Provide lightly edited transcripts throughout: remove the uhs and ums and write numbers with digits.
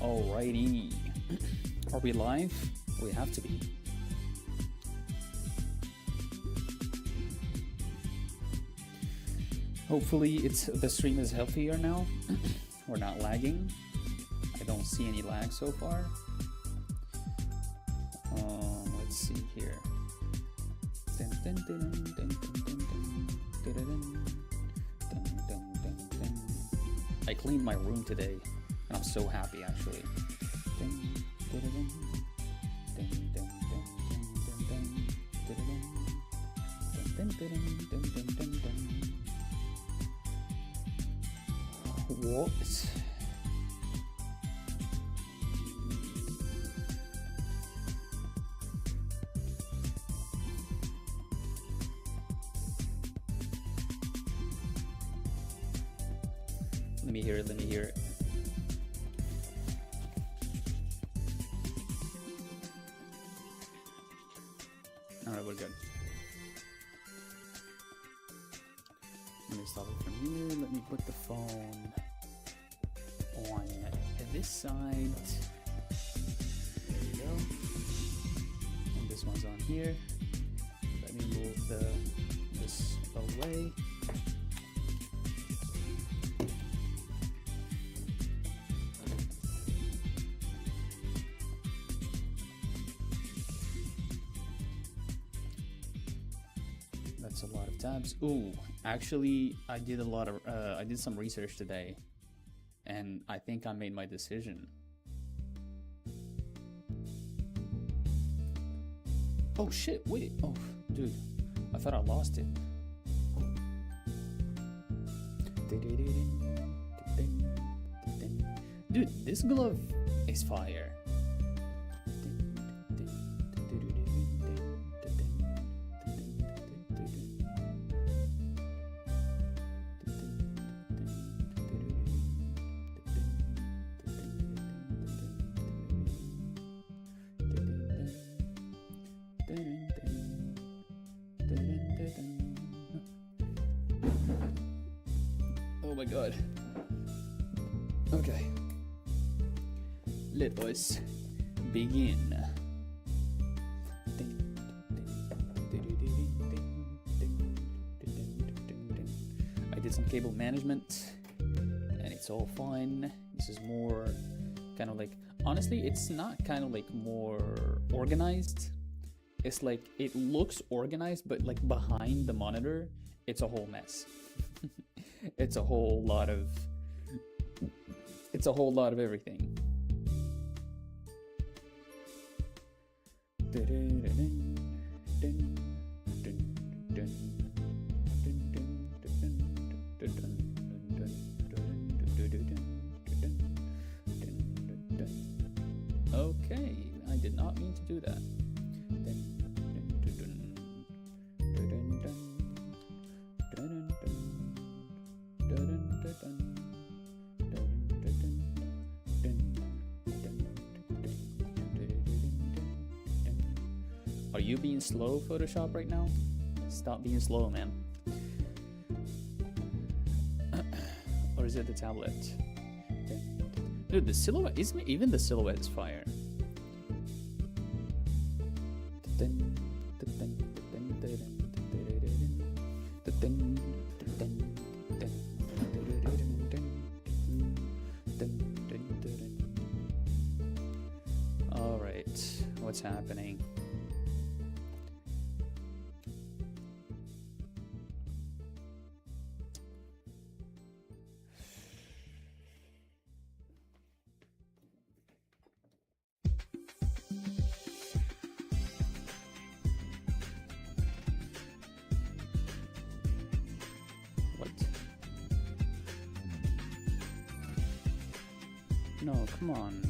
Alrighty. Are we live? We have to be. Hopefully the stream is healthier now. We're not lagging. I don't see any lag so far. Let's see here. I cleaned my room today, and I'm so happy actually. What? Let me hear it, let me hear it. Alright, we're good. Let me stop it from here. Let me put the phone on this side. There we go. And this one's on here. Let me move this away. That's a lot of tabs. Ooh, actually, I did some research today, and I think I made my decision. Oh shit! Wait. Oh, dude, I thought I lost it. Dude, this glove is fire. Oh my god. Okay. Let us begin. I did some cable management and it's all fine. This is more kind of like, honestly, it's not kind of like more organized. It's like, it looks organized, but like behind the monitor, it's a whole mess. It's a whole lot of everything. Okay, I did not mean to do that. Are you being slow, Photoshop, right now? Stop being slow, man. Or is it the tablet? Dude, the silhouette, even the silhouette is fire. All right, what's happening? No, come on.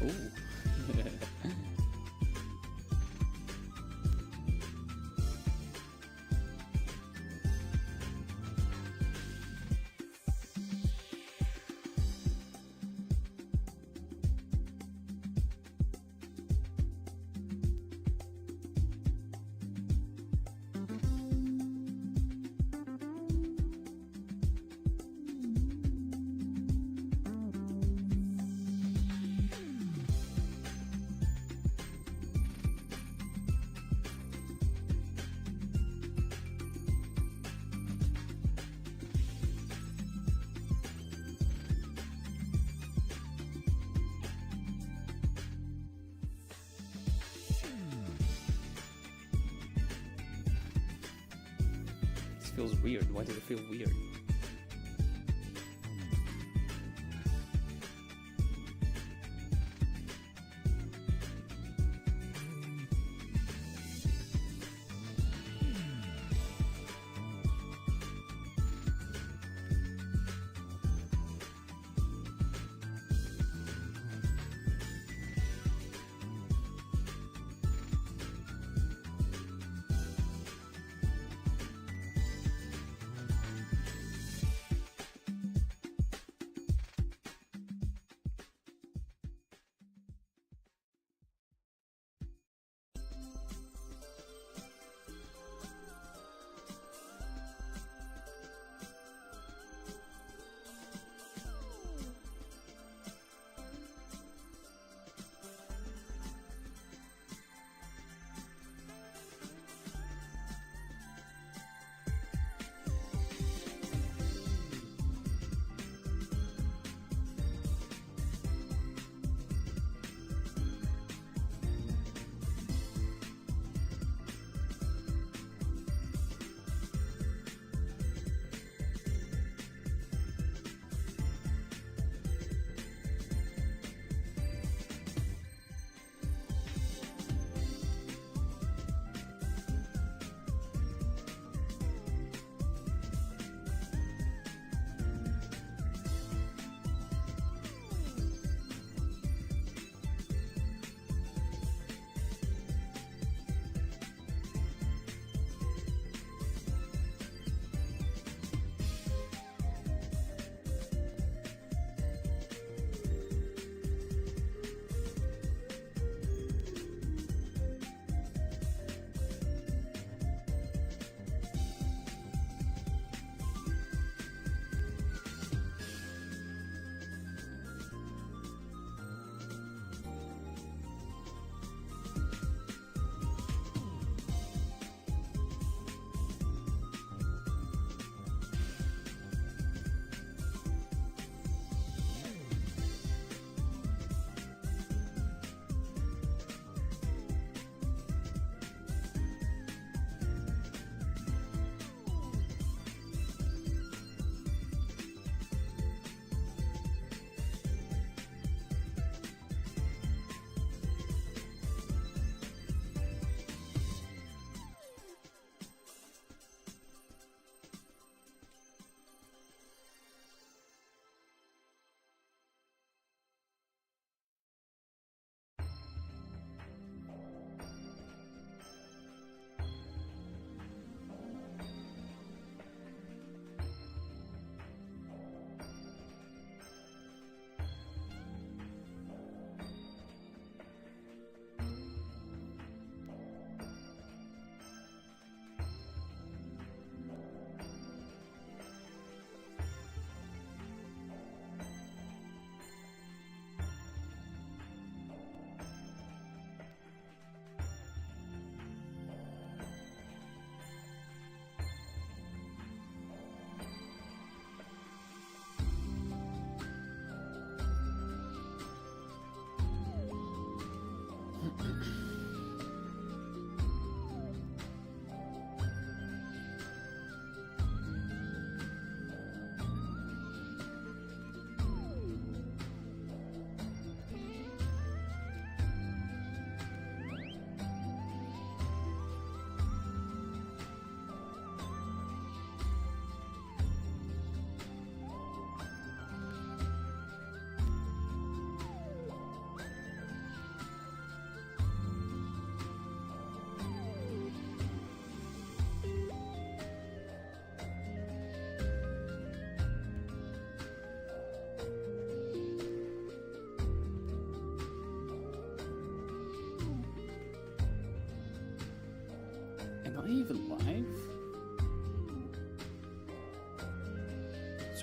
Ooh. This feels weird. Why does it feel weird?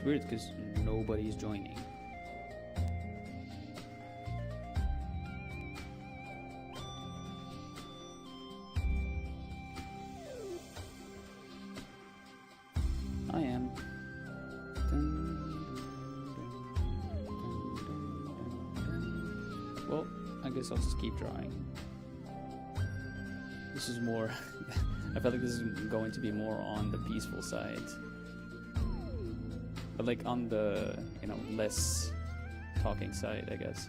it's weird because nobody's joining. I am. Well, I guess I'll just keep drawing. This is more... I feel like this is going to be more on the peaceful side. But like on the, you know, less talking side, I guess.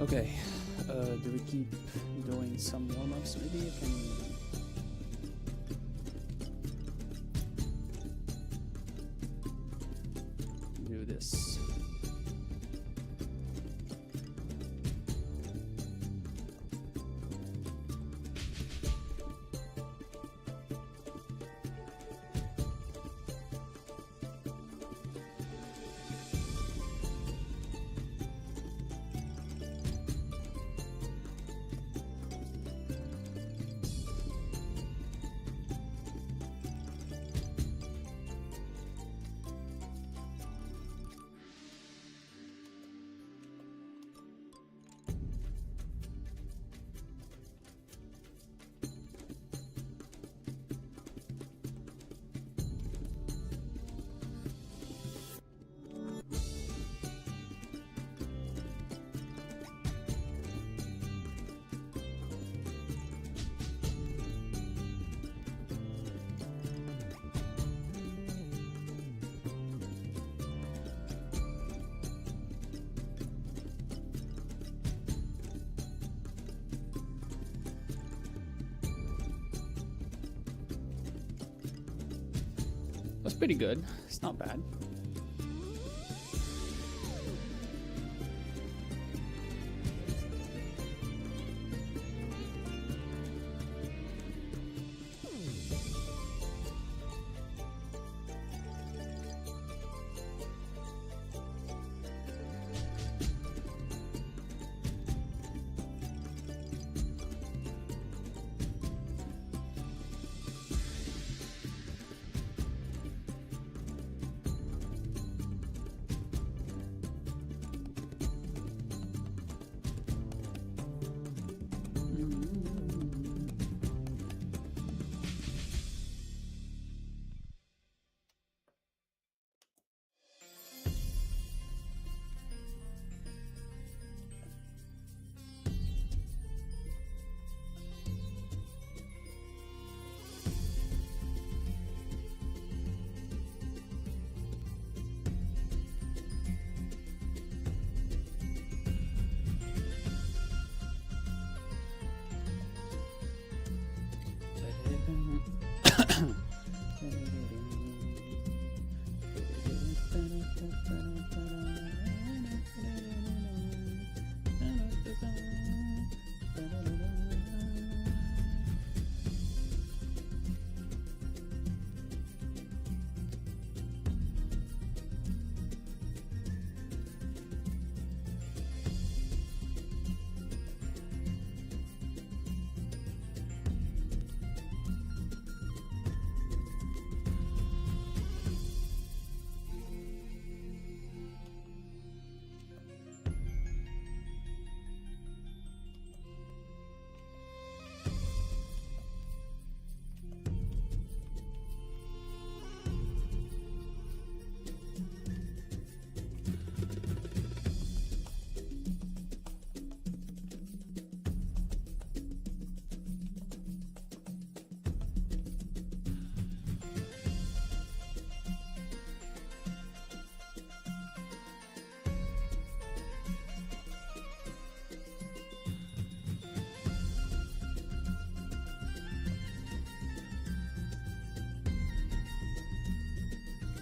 Okay, do we keep doing some warm-ups? Maybe I can... do this. That's pretty good. It's not bad.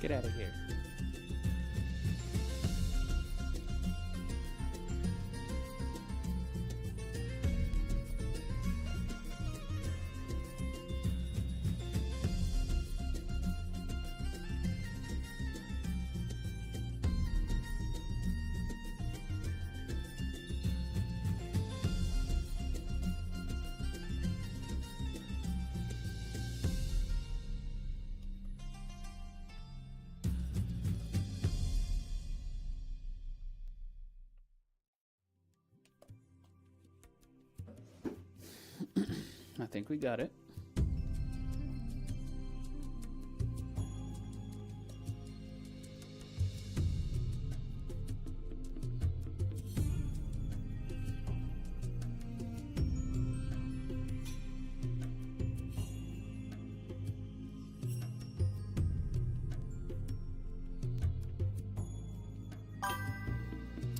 Get out of here. I think we got it.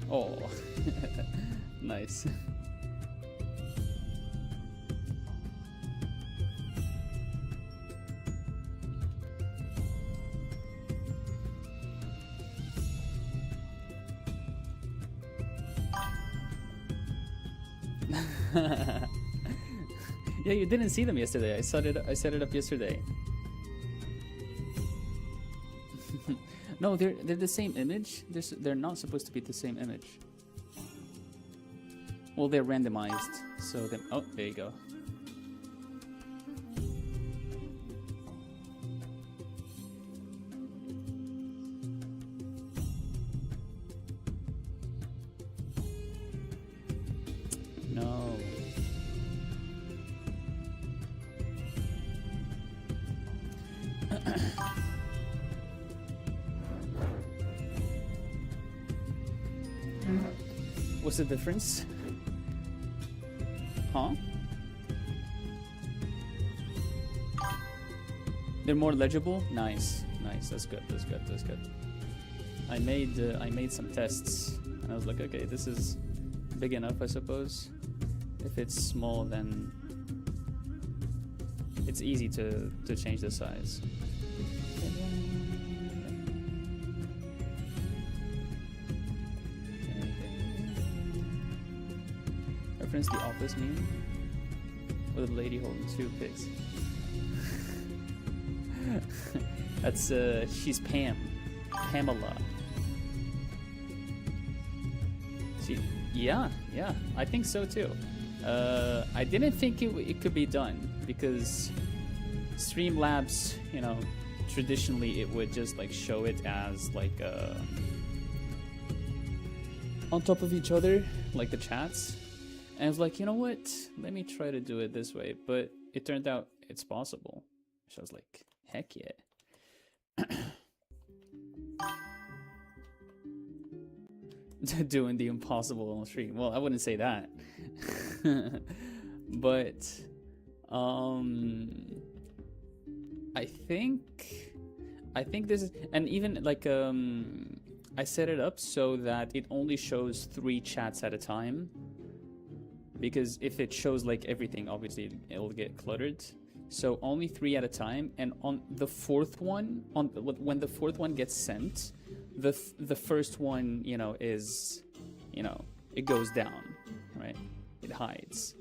Oh, Nice. Yeah, you didn't see them yesterday. I set it up yesterday. No, they're the same image. They're not supposed to be the same image. Well, they're randomized, so then oh, there you go. No. What's the difference? Huh? They're more legible? Nice. Nice. That's good. That's good. That's good. I made some tests and I was like, okay, this is big enough, I suppose. If it's small, then it's easy to change the size. Reference The Office meme with a lady holding 2 pigs. That's she's Pamela. Yeah, I think so too. I didn't think it could be done because Streamlabs, you know, traditionally it would just like show it as like on top of each other, like the chats. And I was like, you know what? Let me try to do it this way. But it turned out it's possible. So I was like, heck yeah. Doing the impossible on stream. Well, I wouldn't say that. But I think this is, and even like I set it up so that it only shows 3 chats at a time, because if it shows like everything, obviously it'll get cluttered. So only 3 at a time, and on the 4th one, when the 4th one gets sent, the first one, you know, is, you know, it goes down, right? It hides.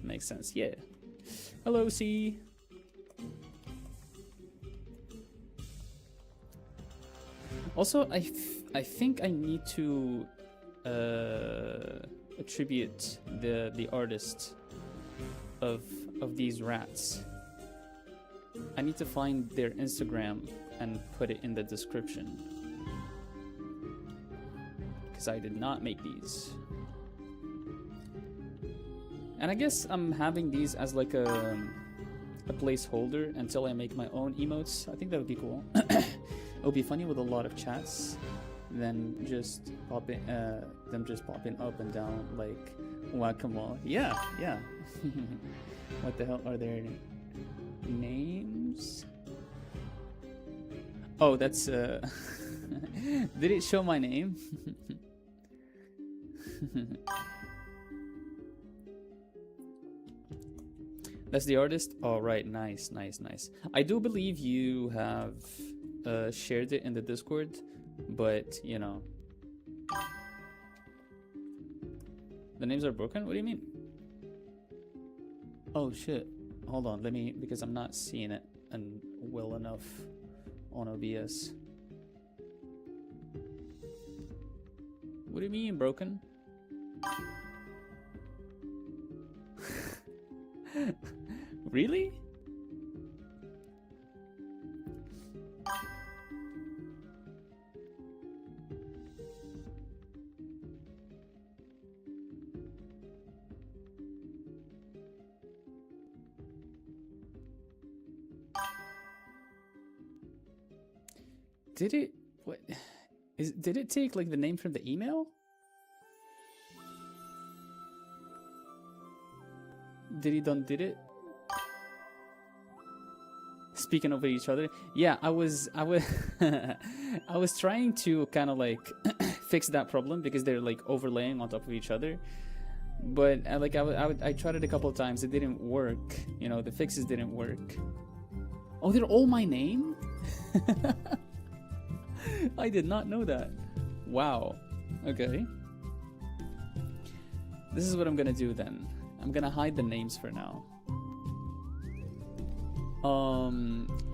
Makes sense, yeah. Hello, C. Also, I think I need to attribute the artist of these rats. I need to find their Instagram and put it in the description, because I did not make these. And I guess I'm having these as like a placeholder until I make my own emotes. I think that would be cool. It would be funny with a lot of chats, then just popping them just popping up and down like whack-a-mole. Yeah. What the hell are their names? Oh, that's did it show my name? That's the artist? Oh, right. Nice. I do believe you have shared it in the Discord, but, you know. The names are broken? What do you mean? Oh, shit. Hold on. Let me, because I'm not seeing it and well enough on OBS. What do you mean, broken? Really? Did it? What? Did it take like the name from the email? Did it? Speaking over each other. Yeah, I was I was trying to kind of like fix that problem because they're like overlaying on top of each other. But I tried it a couple of times. It didn't work. You know, the fixes didn't work. Oh, they're all my name? I did not know that. Wow. Okay. This is what I'm gonna do then. I'm gonna hide the names for now.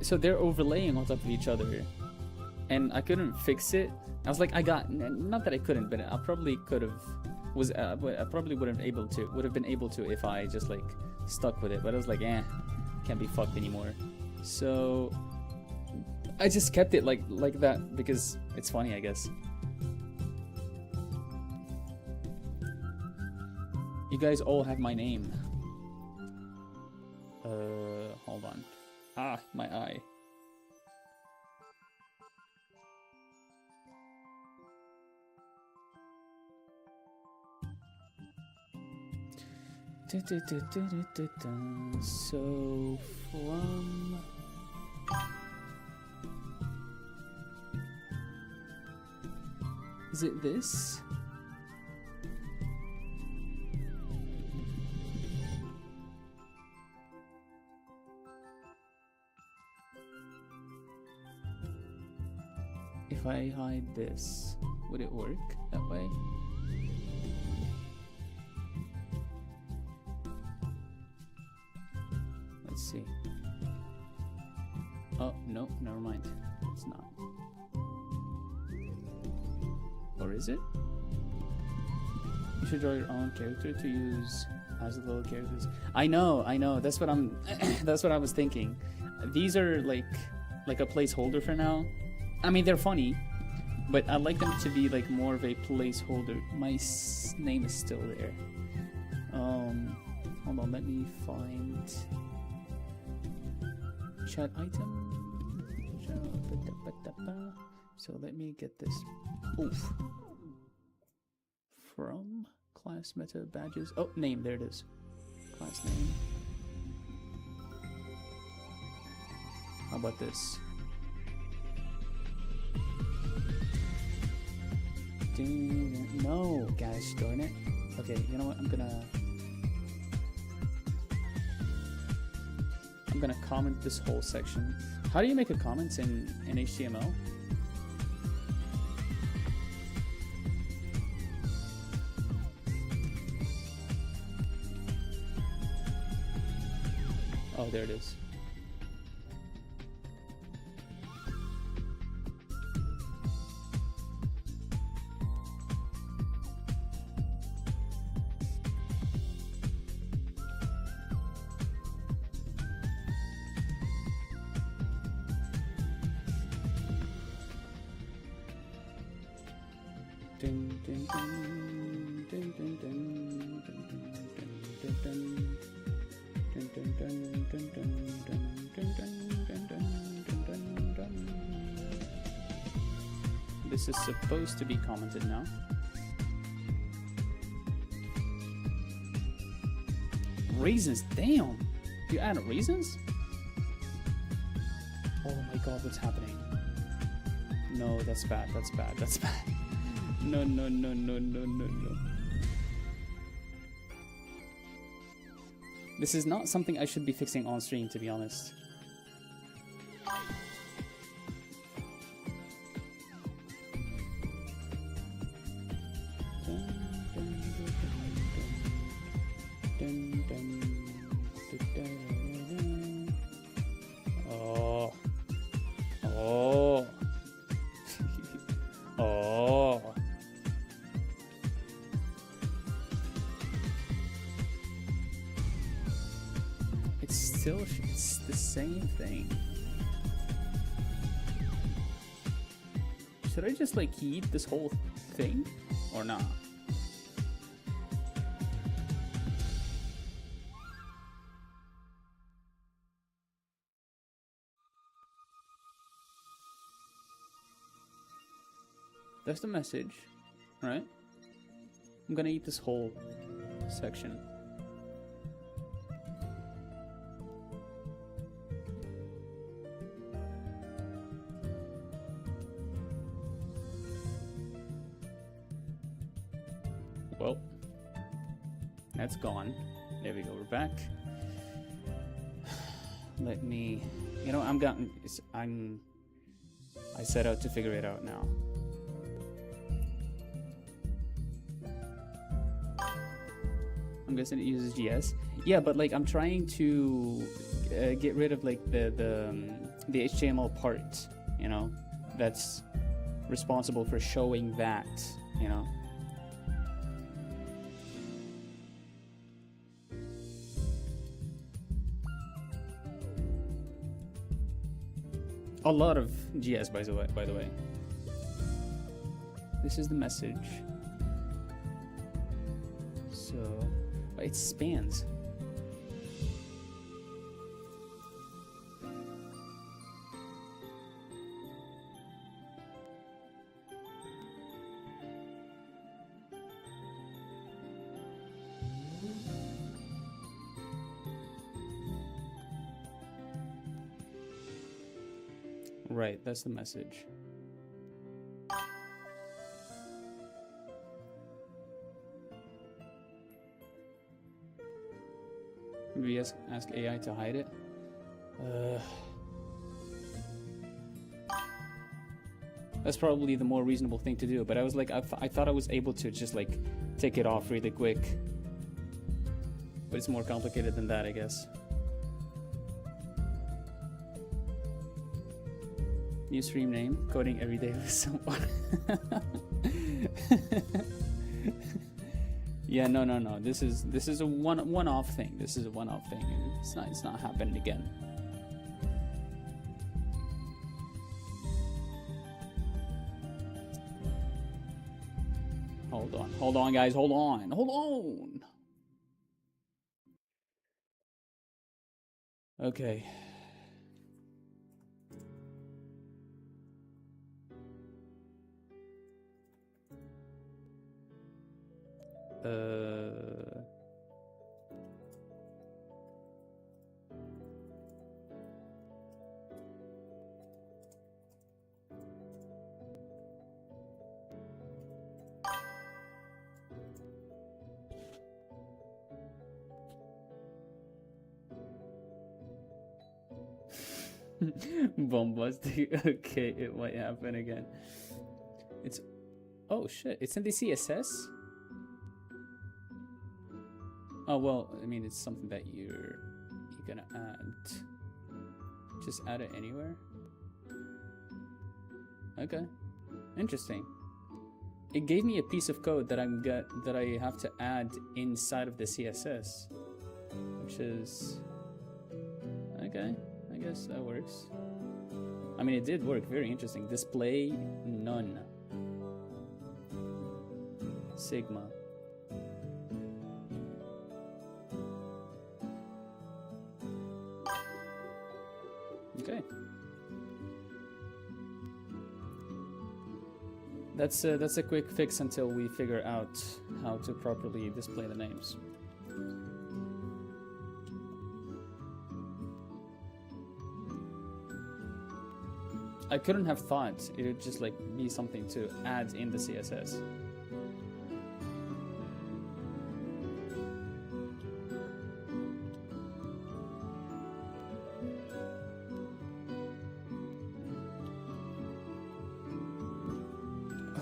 So they're overlaying on top of each other, and I couldn't fix it. I was like, not that I couldn't, but I probably could have. I probably would have been able to if I just like stuck with it. But I was like, can't be fucked anymore. So I just kept it like that because it's funny, I guess. You guys all have my name. Hold on. Ah, my eye. So from is it this? If I hide this, would it work that way? Let's see. Oh, no, never mind. It's not. Or is it? You should draw your own character to use as the little characters. I know. That's what I'm that's what I was thinking. These are like a placeholder for now. I mean, they're funny, but I like them to be like more of a placeholder. My name is still there. Hold on, let me find chat item. So let me get this. Oof. From class meta badges. Oh, name, there it is. Class name. How about this? No, gosh darn it. Okay, you know what? I'm gonna comment this whole section. How do you make a comment in HTML? Oh, there it is. This is supposed to be commented now. Raisins, damn! You add raisins? Oh my god, what's happening? No, that's bad, that's bad, that's bad. No. This is not something I should be fixing on stream, to be honest. It's the same thing. Should I just like eat this whole thing or not? That's the message, right? I'm gonna eat this whole section. Well, that's gone. There we go, we're back. Let me, you know, I set out to figure it out now. I'm guessing it uses GS. Yeah, but like I'm trying to get rid of like the HTML part, you know, that's responsible for showing that, you know. A lot of GS, by the way. This is the message. So it spans. Right, that's the message. Maybe ask AI to hide it. That's probably the more reasonable thing to do, but I was like, I thought I was able to just like take it off really quick. But it's more complicated than that, I guess. New stream name, coding every day with someone. Yeah, no. This is a one-off thing. This is a one-off thing. It's not happening again. Hold on, guys. Hold on. Okay. Bombastic. Okay, it might happen again. It's, oh shit, it's in the CSS? Oh well, I mean it's something that you're gonna add. Just add it anywhere. Okay, interesting. It gave me a piece of code that I have to add inside of the CSS, which is okay. I guess that works. I mean, it did work. Very interesting. Display none. Sigma. Okay. That's a quick fix until we figure out how to properly display the names. I couldn't have thought it would just like be something to add in the CSS.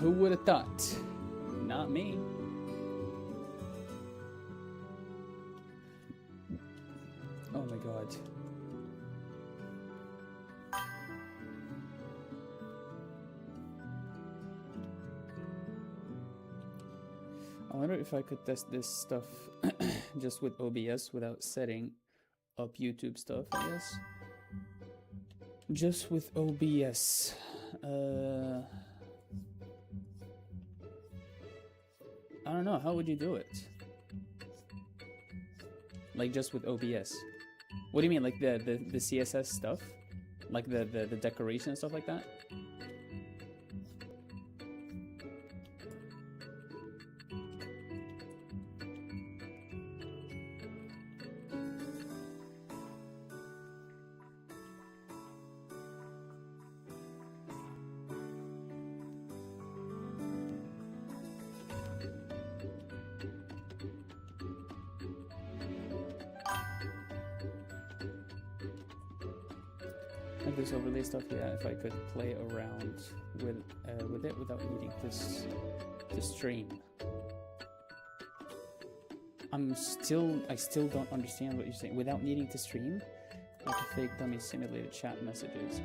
Who would have thought? Not me. Oh my god. I wonder if I could test this stuff just with OBS without setting up YouTube stuff, I guess. Just with OBS. I don't know, how would you do it? Like just with OBS. What do you mean, like the CSS stuff? Like the decoration and stuff like that? Like this overlay stuff, yeah, if I could play around with it without needing to stream. I still don't understand what you're saying. Without needing to stream? Like a fake dummy simulated chat messages.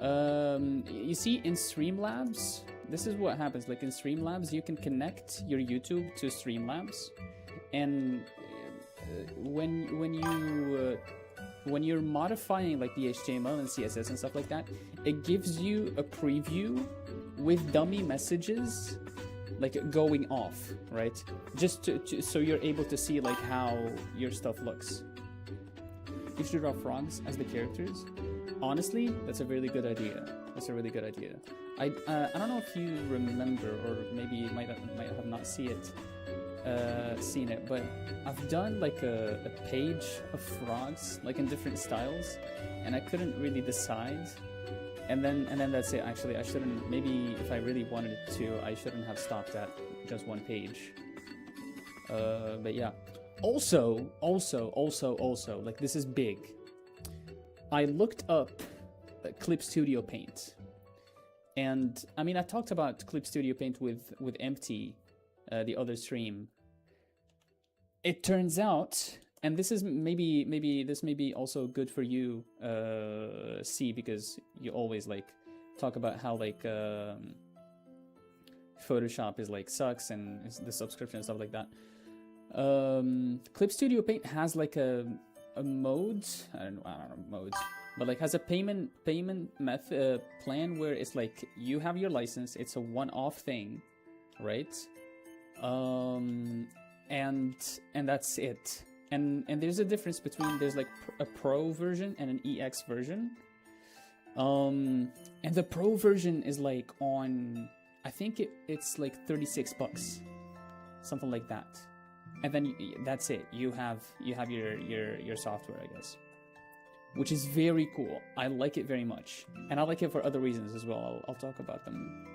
You see, in Streamlabs, this is what happens. Like in Streamlabs, you can connect your YouTube to Streamlabs, and when you're modifying like the HTML and CSS and stuff like that, it gives you a preview with dummy messages like going off, right? Just so you're able to see like how your stuff looks. You should draw frogs as the characters. Honestly, that's a really good idea. That's a really good idea. I don't know if you remember, or maybe you might have not seen it, but I've done like a page of frogs, like in different styles, and I couldn't really decide. And then that's it. Actually, I shouldn't. Maybe if I really wanted to, I shouldn't have stopped at just one page. But yeah. Also, like this is big. I looked up Clip Studio Paint, and I mean I talked about Clip Studio Paint with Empty, the other stream. It turns out, and this is maybe this may be also good for you, C, because you always like talk about how like Photoshop is like sucks and the subscription and stuff like that. Clip Studio Paint has like a mode, I don't know modes, but like has a payment method plan where it's like you have your license, it's a one-off thing, right? And that's it. And there's a difference between, there's like a pro version and an EX version. And the pro version is like on, I think it's like $36, something like that. And then that's it. You have your software, I guess, which is very cool. I like it very much, and I like it for other reasons as well. I'll talk about them.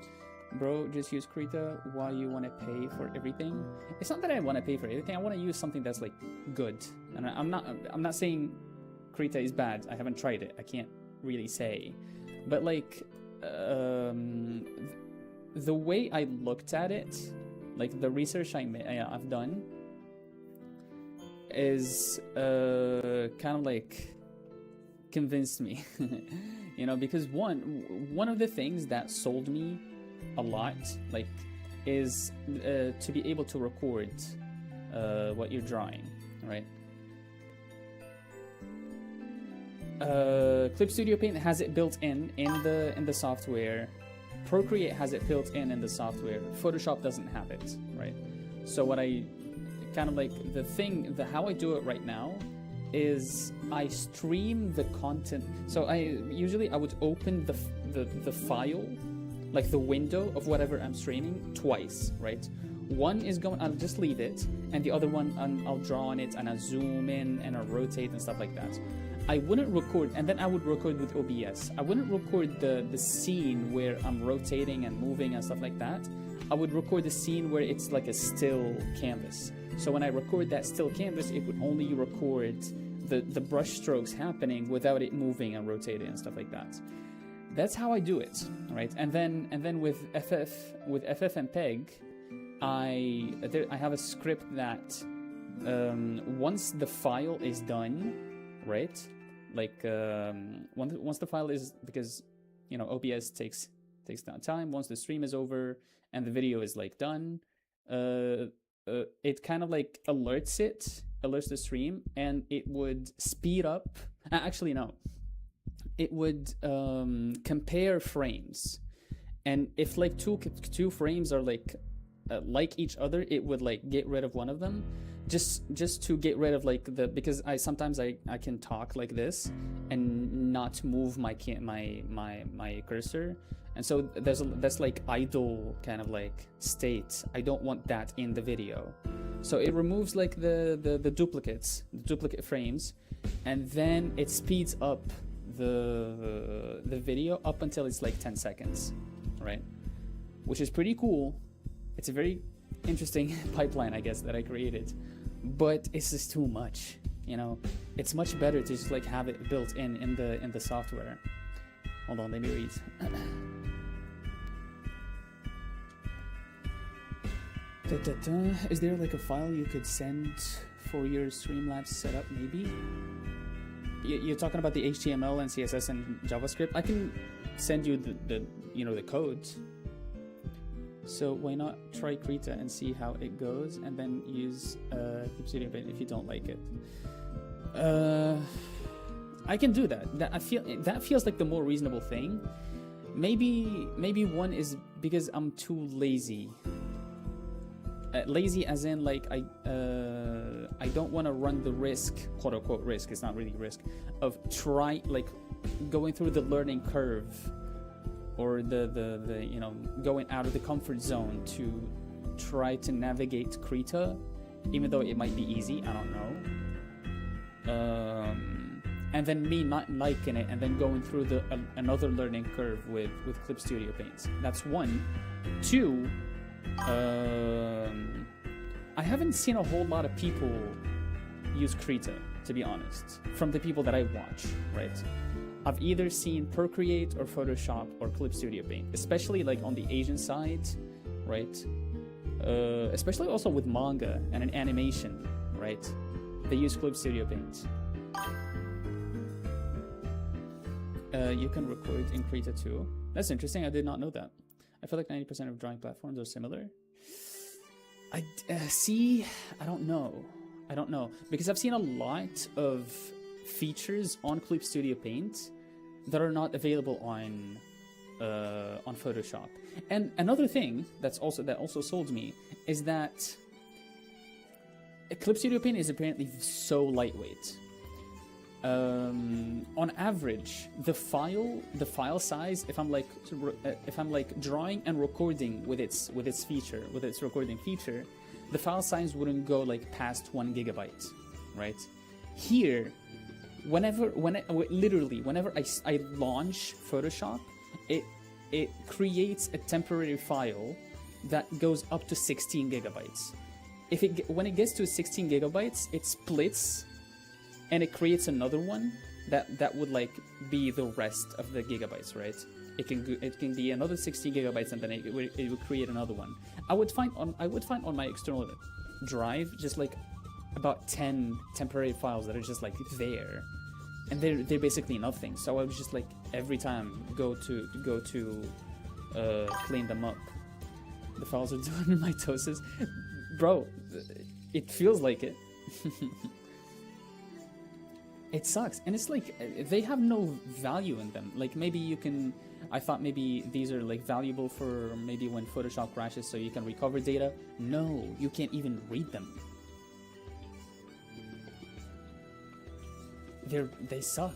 Bro, just use Krita. Why you want to pay for everything? It's not that I want to pay for everything. I want to use something that's like good. And I'm not saying Krita is bad. I haven't tried it. I can't really say. But like the way I looked at it, like the research I've done, is kind of like convinced me, you know, because one of the things that sold me a lot, like, is to be able to record what you're drawing, right? Clip Studio Paint has it built in the software. Procreate has it built in the software. Photoshop doesn't have it, right? So what I kind of like, how I do it right now is I stream the content. So I would open the file, like the window of whatever I'm streaming, twice, right? One is going, I'll just leave it, and the other one I'll draw on it and I'll zoom in and I'll rotate and stuff like that. I wouldn't record, and then I would record with OBS. I wouldn't record the scene where I'm rotating and moving and stuff like that. I would record the scene where it's like a still canvas. So when I record that still canvas, it would only record the brush strokes happening without it moving and rotating and stuff like that. That's how I do it, right? And then with FF and PEG, I have a script that once the file is done, right? Like once the file is, because you know OBS takes down time. Once the stream is over and the video is like done, it kind of like alerts the stream, and it would speed up. Actually, no, it would compare frames, and if like two frames are like each other, it would like get rid of one of them, just to get rid of like because sometimes I can talk like this and not move my cursor. And so that's like idle kind of like state. I don't want that in the video. So it removes like the duplicate frames, and then it speeds up the video up until it's like 10 seconds, right? Which is pretty cool. It's a very interesting pipeline, I guess, that I created, but it's just too much, you know. It's much better to just like have it built in the software. Hold on, let me read. Is there like a file you could send for your Streamlabs setup? Maybe. You're talking about the HTML and CSS and JavaScript. I can send you the code. So why not try Krita and see how it goes, and then use Clip Studio Paint if you don't like it. I can do that. That feels like the more reasonable thing. Maybe one is because I'm too lazy. Lazy as in like I don't want to run the risk, quote unquote risk, it's not really risk, of going through the learning curve, or the you know, going out of the comfort zone to try to navigate Krita, even though it might be easy, I don't know. And then me not liking it, and then going through another learning curve with Clip Studio Paint. That's one. Two, I haven't seen a whole lot of people use Krita, to be honest, from the people that I watch, right? I've either seen Procreate or Photoshop or Clip Studio Paint, especially like on the Asian side, right? Especially also with manga and an animation, right? They use Clip Studio Paint. You can record in Krita too. That's interesting, I did not know that. I feel like 90% of drawing platforms are similar. I don't know, because I've seen a lot of features on Clip Studio Paint that are not available on Photoshop. And another thing that also sold me is that Clip Studio Paint is apparently so lightweight. On average, the file size, if I'm like drawing and recording with its recording feature, the file size wouldn't go like past 1 gigabyte, right? Here, whenever I launch Photoshop, it creates a temporary file that goes up to 16 gigabytes. When it gets to 16 gigabytes, it splits and it creates another one that would like be the rest of the gigabytes, right? It can be another 16 gigabytes, and then it will create another one. I would find on my external drive just like about 10 temporary files that are just like there, and they're basically nothing. So I would just like every time go to clean them up. The files are done in mitosis, bro. It feels like it. It sucks, and it's like they have no value in them. Like maybe you can. I thought maybe these are like valuable for maybe when Photoshop crashes, so you can recover data. No, you can't even read them. They suck.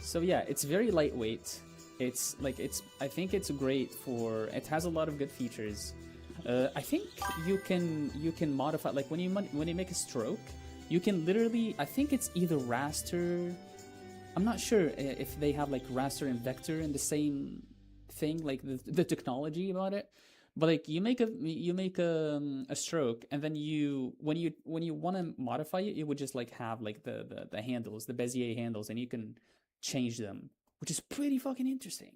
So yeah, it's very lightweight. I think it's great for. It has a lot of good features. I think you can modify, like when you make a stroke. You can literally, I think it's either raster. I'm not sure if they have like raster and vector in the same thing, like the technology about it. But like you make a stroke, and then when you want to modify it, you would just like have like the handles, the Bezier handles, and you can change them, which is pretty fucking interesting.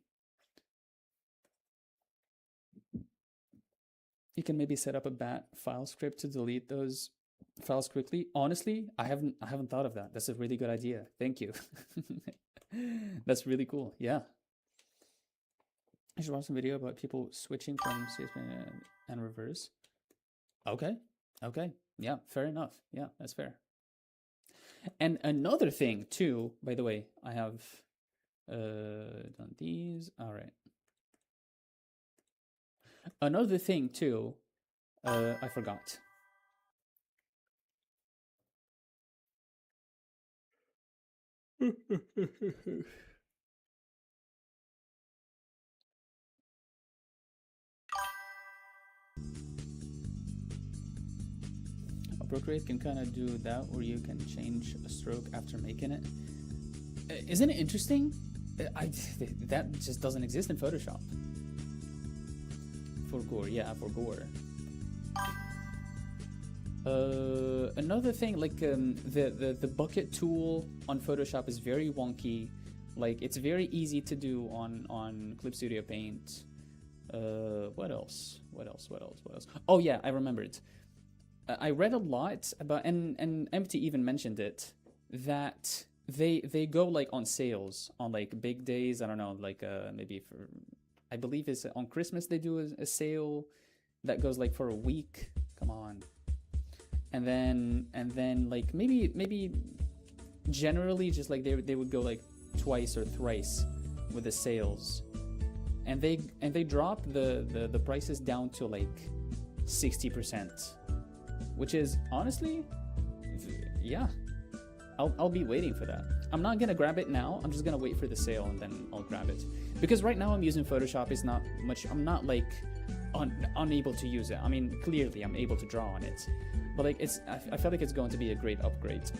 You can maybe set up a bat file script to delete those files quickly. Honestly, I haven't thought of that. That's a really good idea. Thank you. That's really cool. Yeah. I should watch some video about people switching from CSP and reverse. Okay. Yeah, fair enough. Yeah, that's fair. And another thing too, by the way, I have done these. All right. Another thing too, I forgot. Procreate can kind of do that, or you can change a stroke after making it. Isn't it interesting? That just doesn't exist in Photoshop. For gore, yeah, for gore. Another thing, like the bucket tool on Photoshop is very wonky. Like, it's very easy to do on Clip Studio Paint. What else? What else? What else? What else? Oh yeah, I remembered. I read a lot about, and Empty even mentioned it, that they go like on sales on like big days. I don't know, like maybe for, I believe it's on Christmas they do a sale that goes like for a week. Come on. And then like maybe generally just like they would go like twice or thrice with the sales, and they drop the prices down to like 60%, which is honestly, yeah, I'll be waiting for that. I'm not gonna grab it now. I'm just gonna wait for the sale and then I'll grab it, because right now I'm using Photoshop. It's not much. I'm not like unable to use it. I mean, clearly I'm able to draw on it, but like I feel like it's going to be a great upgrade.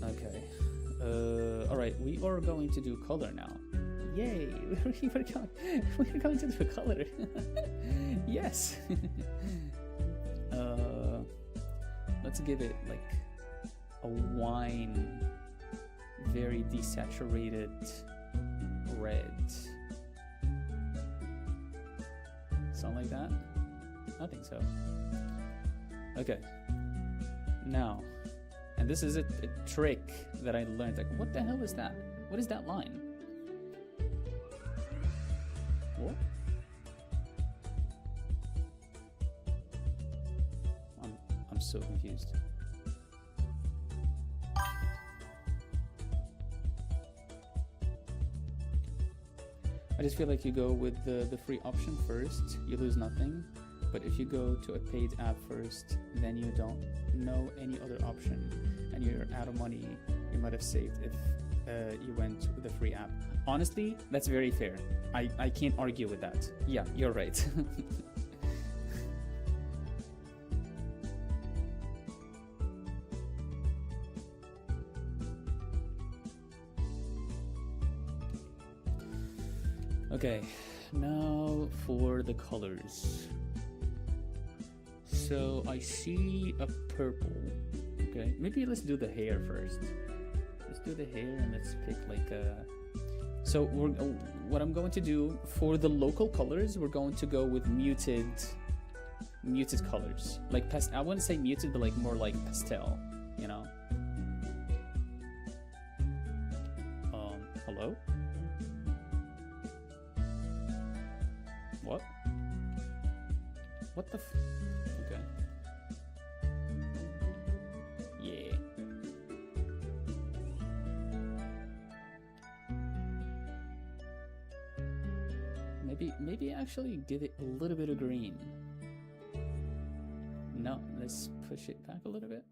Okay, all right, we are going to do color now. Yay! We're going to do color. Yes. Let's give it like a wine, very desaturated red. Something like that? I think so. Okay. Now, and this is a trick that I learned. Like, what the hell is that? What is that line? What? I'm so confused. I just feel like you go with the free option first, you lose nothing. But if you go to a paid app first, then you don't know any other option, and you're out of money you might have saved if you went with the free app. Honestly, that's very fair. I can't argue with that. Yeah, you're right. Okay, now for the colors. So I see a purple. Okay, maybe let's do the hair first. Let's do the hair and let's pick like a... So what I'm going to do for the local colors, we're going to go with muted colors. Like I wouldn't say muted, but like more like pastel, you know? Hello? What? What the f... Okay. Yeah. Maybe actually give it a little bit of green. No, let's push it back a little bit.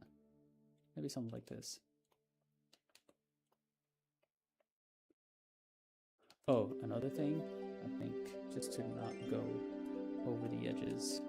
Maybe something like this. Oh, another thing, I think, just to not go over the edges.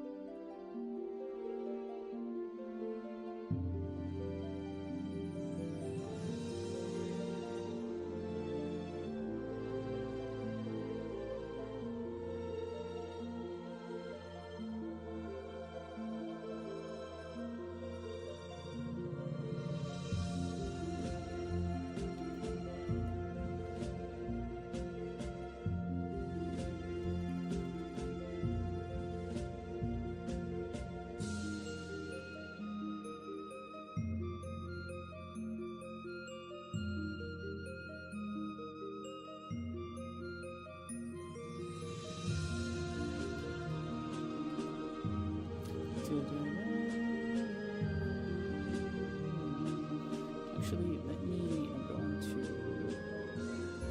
Actually, I'm going to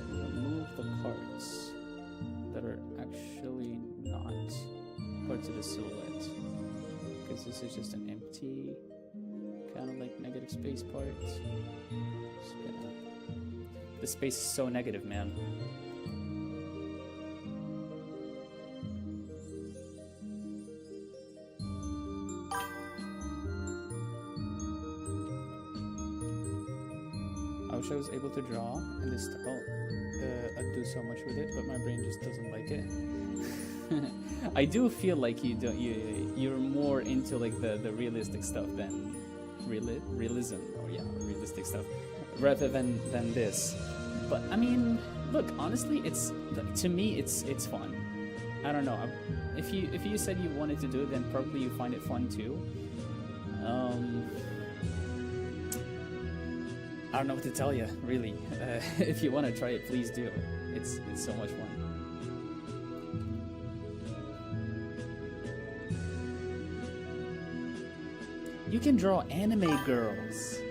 remove the parts that are actually not parts of the silhouette, because this is just an empty kind of like negative space part. The space is so negative, man. I wish I was able to draw in this style. I'd do so much with it, but my brain just doesn't like it. I do feel like you're more into like the realistic stuff than realism, or yeah, realistic stuff, rather than this. But I mean, look, honestly, it's, to me it's fun. I don't know. If you said you wanted to do it, then probably you find it fun too. I don't know what to tell you, really. If you want to try it, please do. It's so much fun. You can draw anime girls,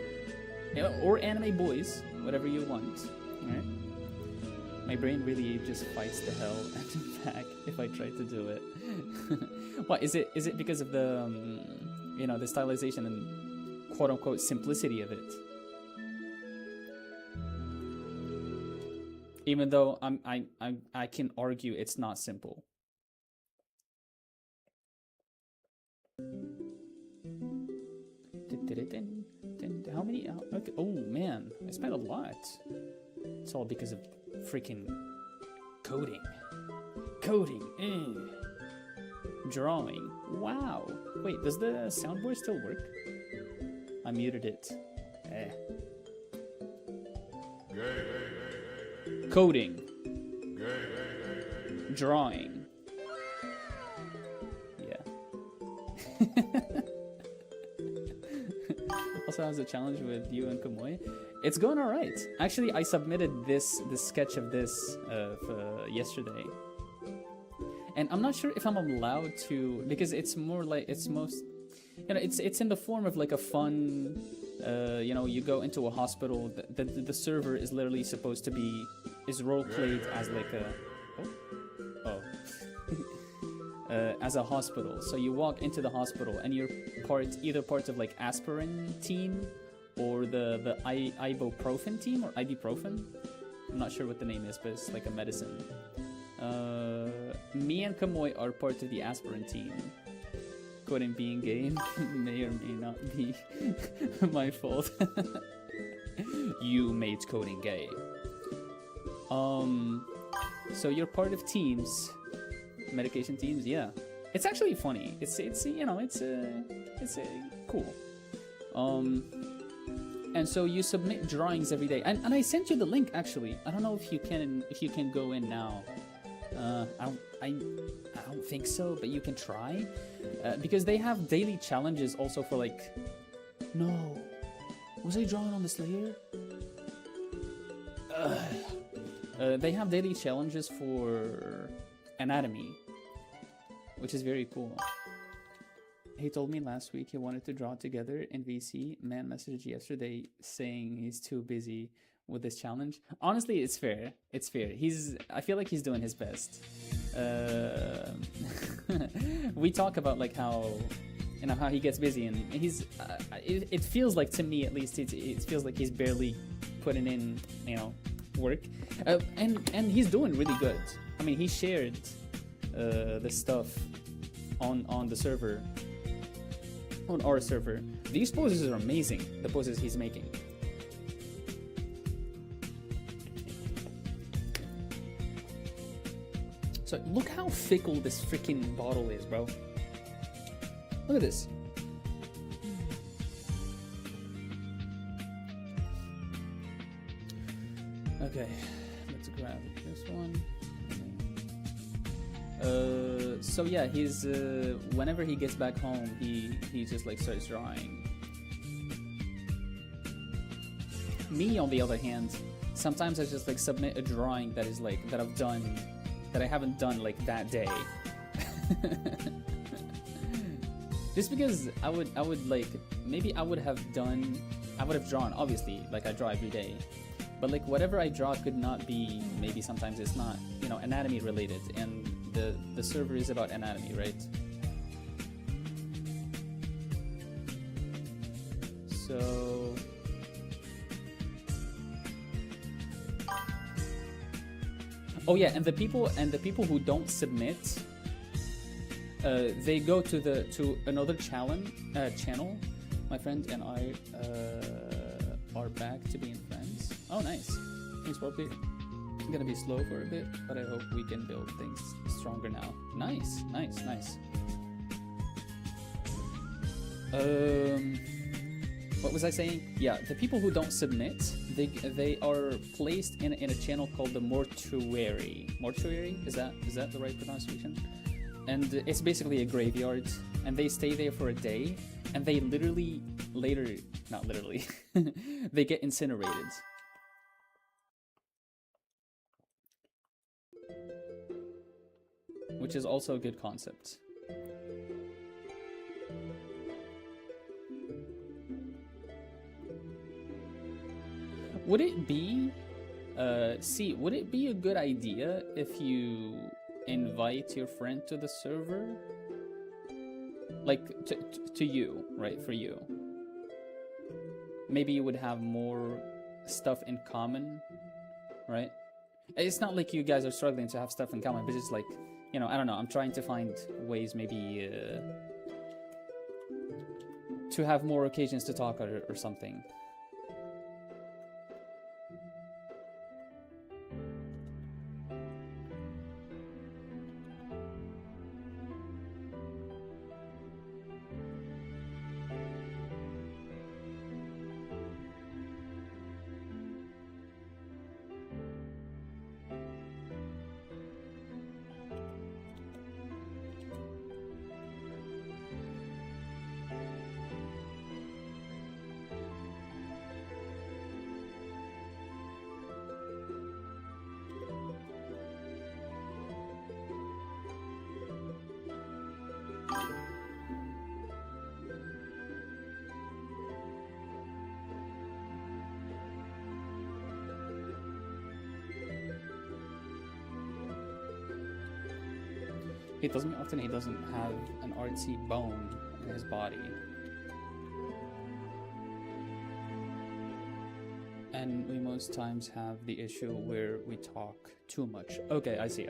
or anime boys, whatever you want. Alright? My brain really just fights the hell and back if I try to do it. What is it because of the you know, the stylization and quote unquote simplicity of it? Even though I can argue it's not simple. How many? Okay. Oh man, I spent a lot. It's all because of freaking coding. Drawing. Wow. Wait, does the soundboard still work? I muted it. Coding. Drawing. Yeah. Also has a challenge with you and Kamui. It's going alright. Actually, I submitted this sketch of this yesterday. And I'm not sure if I'm allowed to, because it's more like, it's most, you know, it's in the form of like a fun, you know, you go into a hospital, the server is literally supposed to be, is role played as like a, as a hospital. So you walk into the hospital and you're either part of like aspirin team or the ibuprofen team, or ibuprofen. I'm not sure what the name is, but it's like a medicine. Me and Kamui are part of the aspirin team. Coding being gay may or may not be my fault. You made coding gay. So you're part of teams, medication teams. Yeah, it's actually funny. It's you know, it's cool. And so you submit drawings every day, and I sent you the link actually. I don't know if you can go in now. I don't think so, but you can try, because they have daily challenges also for like, no, was I drawing on the Slayer? They have daily challenges for anatomy, which is very cool. He told me last week he wanted to draw together in VC. Man messaged yesterday saying he's too busy with this challenge. Honestly, it's fair. It's fair. I feel like he's doing his best. We talk about like how, you know, how he gets busy, and he's. It feels like, to me at least, it feels like he's barely putting in, you know, work, and he's doing really good. I mean, he shared the stuff on the server, on our server. These poses are amazing. The poses he's making. So look how fickle this freaking bottle is, bro. Look at this. Okay, let's grab this one. So yeah, he's whenever he gets back home, he just like starts drawing. Me, on the other hand, sometimes I just like submit a drawing that is like that I haven't done like that day. Just because I would like, maybe I would have drawn, obviously, like I draw every day. But like whatever I draw could not be, maybe sometimes it's not, you know, anatomy related, and the server is about anatomy, right? So oh yeah, and the people who don't submit, they go to another channel. My friend and I are back to being friends. Oh, nice. Thanks, Wallpaper. gonna be slow for a bit, but I hope we can build things stronger now. Nice, nice, nice. What was I saying? Yeah, the people who don't submit, they are placed in a channel called the mortuary. Mortuary? Is that the right pronunciation? And it's basically a graveyard, and they stay there for a day, and they literally not literally, they get incinerated. Which is also a good concept. Would it be, would it be a good idea if you invite your friend to the server? Like, to you, right, for you. Maybe you would have more stuff in common, right? It's not like you guys are struggling to have stuff in common, but it's like, you know, I don't know, I'm trying to find ways maybe to have more occasions to talk or something. He tells me often he doesn't have an artsy bone in his body. And we most times have the issue where we talk too much. Okay, I see.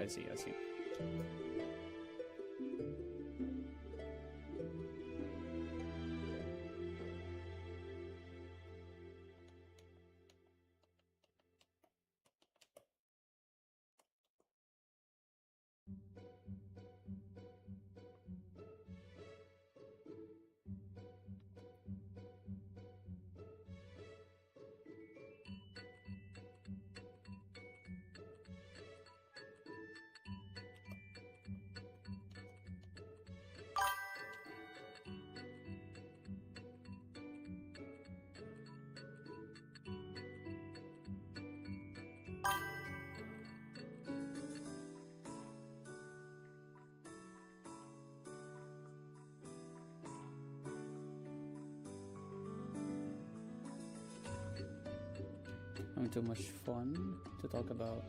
Having too much fun to talk about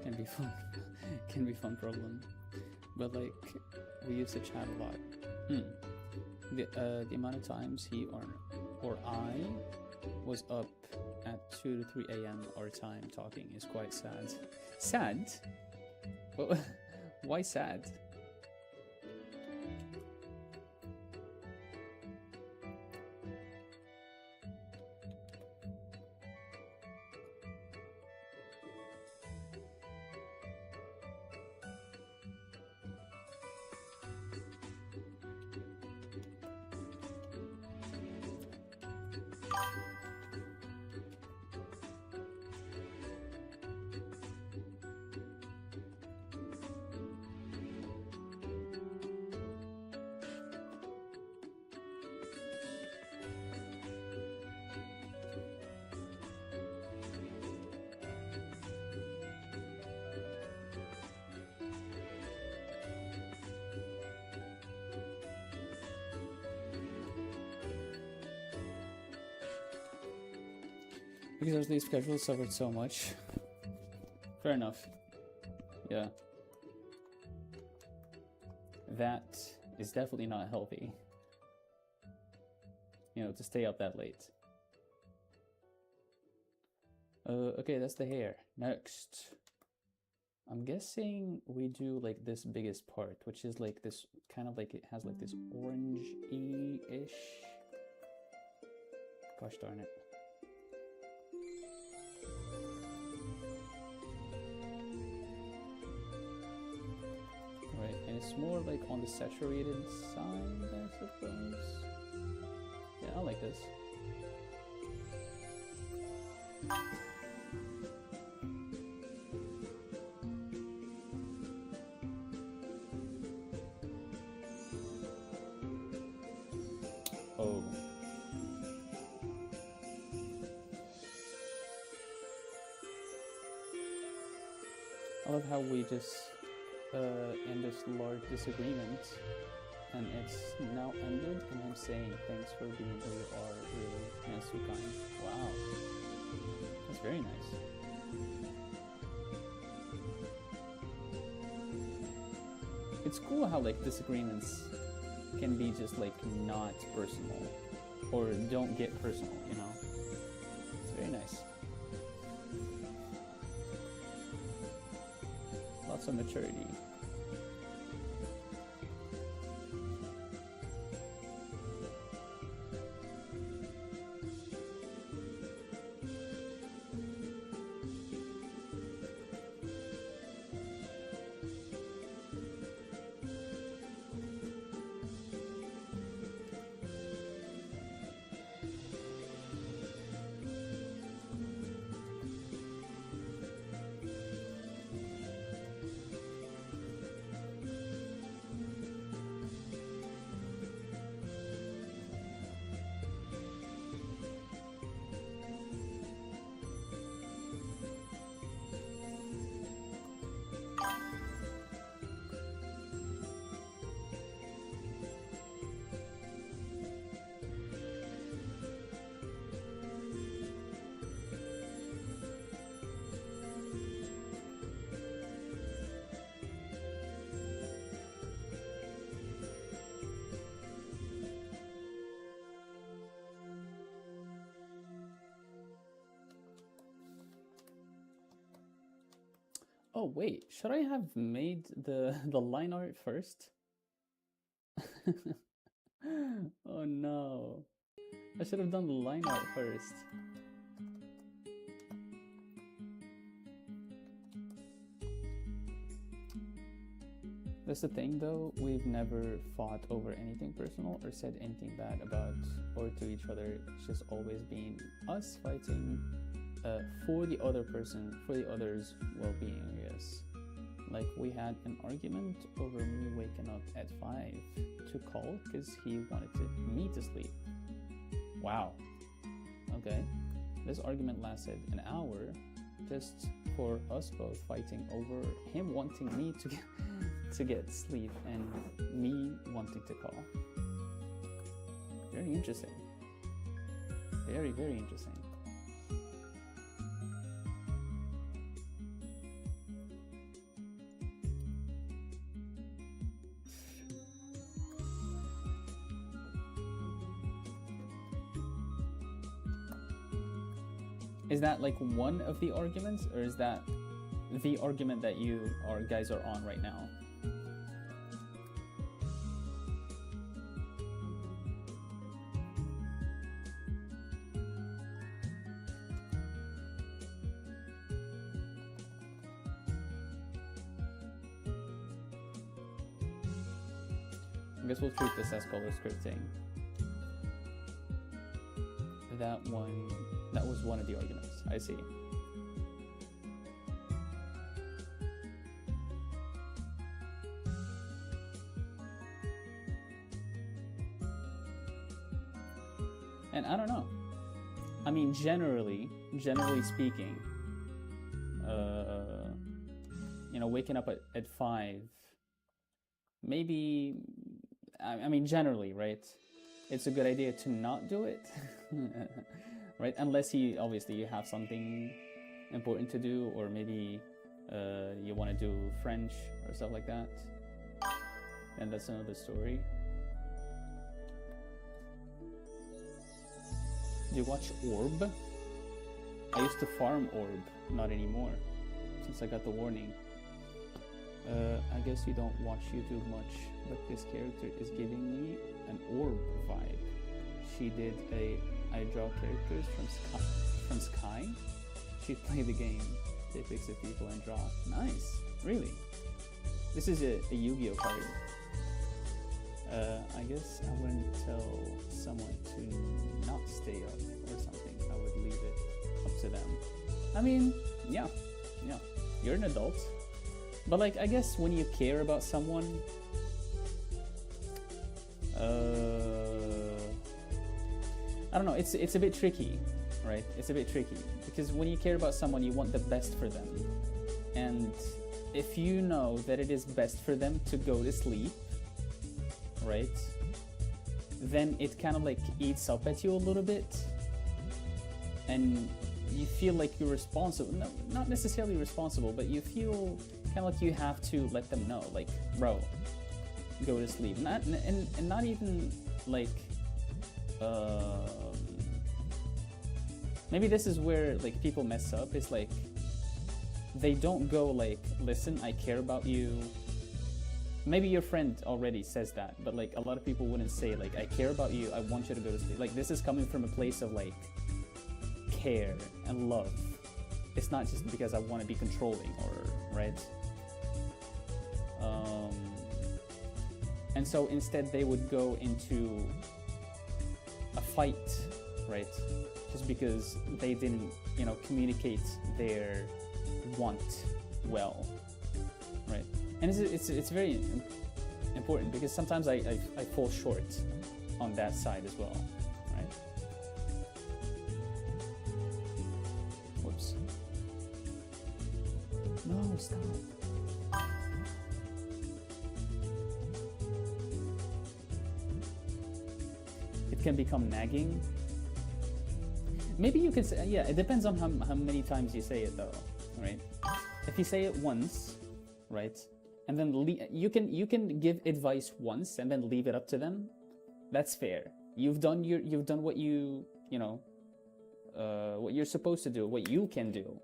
can be fun. Can be fun problem. But like, we used to chat a lot. The amount of times he or I was up at 2 to 3 a.m. our time talking is quite sad. Sad? Why sad? Because our sleep schedule suffered so much. Fair enough. Yeah. That is definitely not healthy. You know, to stay up that late. Okay, that's the hair. Next. I'm guessing we do like this biggest part, which is like this, kind of like it has like this orange-y-ish. Gosh darn it. It's more like on the saturated side, I suppose. Yeah, I like this. Oh. I love how we just end this large disagreement and it's now ended and I'm saying thanks for being who you are, really, and so kind. Wow. That's very nice. It's cool how like disagreements can be just like not personal or don't get personal, you know? It's very nice. Lots of maturity. Oh wait, should I have made the line art first? Oh no. I should have done the line art first. That's the thing though, we've never fought over anything personal or said anything bad about or to each other. It's just always been us fighting for the other person, for the other's well-being, I guess. Like we had an argument over me waking up at 5 to call because he wanted me to sleep. Wow. Okay. This argument lasted an hour just for us both fighting over him wanting me to get sleep and me wanting to call. Very interesting. Very, very interesting. Is that like one of the arguments, or is that the argument that you guys are on right now? I guess we'll treat this as color scripting. That was one of the arguments. I see. And I don't know. I mean, generally speaking, you know, waking up at 5, maybe, I mean, generally, right? It's a good idea to not do it, right? Unless obviously you have something important to do, or maybe you want to do French or stuff like that. And that's another story. Do you watch Orb? I used to farm Orb, not anymore, since I got the warning. I guess you don't watch YouTube much, but this character is giving me an Orb vibe. She did I draw characters from Sky. She played the game, they fix the people and draw. Nice, really. This is a Yu-Gi-Oh card. I guess I wouldn't tell someone to not stay up or something. I would leave it up to them. I mean, yeah, you're an adult. But like, I guess when you care about someone, I don't know, it's a bit tricky, right? It's a bit tricky because when you care about someone, you want the best for them. And if you know that it is best for them to go to sleep, right, then it kind of like eats up at you a little bit, and you feel like you're responsible. No, not necessarily responsible, but you feel kind of like you have to let them know, like, bro, go to sleep. Not and not even like maybe this is where like people mess up. It's like they don't go like, listen, I care about you. Maybe your friend already says that, but like a lot of people wouldn't say like, I care about you, I want you to go to sleep. Like this is coming from a place of like care and love. It's not just because I want to be controlling or right. And so instead they would go into a fight, right? Just because they didn't, you know, communicate their want well, right? And it's very important because sometimes I fall short on that side as well, right? Whoops. No, stop. It can become nagging. Maybe you can say, yeah, it depends on how many times you say it though, right? If you say it once, right? And then you can give advice once and then leave it up to them. That's fair. You've done what you know what you're supposed to do, what you can do.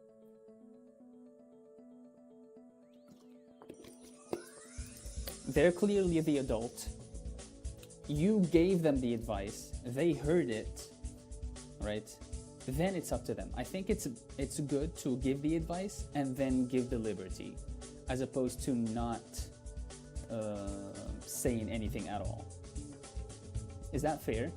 They're clearly the adult. You gave them the advice. They heard it, right? Then it's up to them. I think it's good to give the advice and then give the liberty, as opposed to not saying anything at all. Is that fair?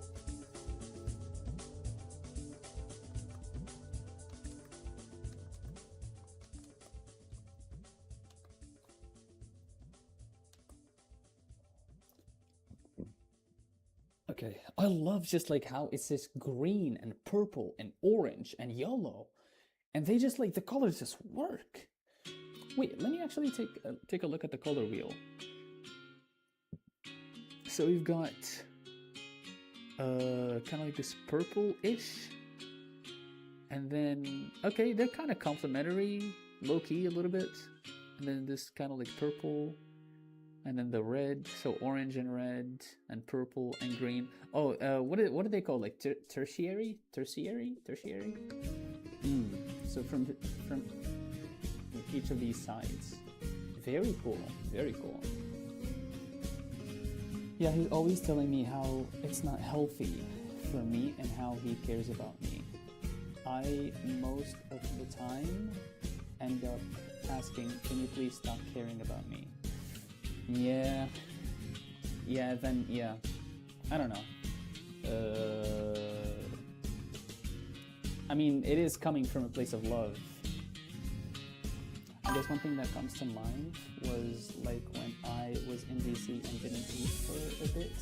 Okay, I love just like how it's this green and purple and orange and yellow, and they just like the colors just work. Wait, let me actually take a look at the color wheel. So we've got kind of like this purple-ish, and then okay, they're kind of complementary, low-key a little bit, and then this kind of like purple, and then the red, so orange and red and purple and green. Oh, what do they call, like tertiary? So from each of these sides. Very cool, very cool. Yeah, he's always telling me how it's not healthy for me and how he cares about me. I most of the time end up asking, can you please stop caring about me? Yeah, I don't know. I mean, it is coming from a place of love. I guess one thing that comes to mind was like when I was in DC and didn't eat for a bit,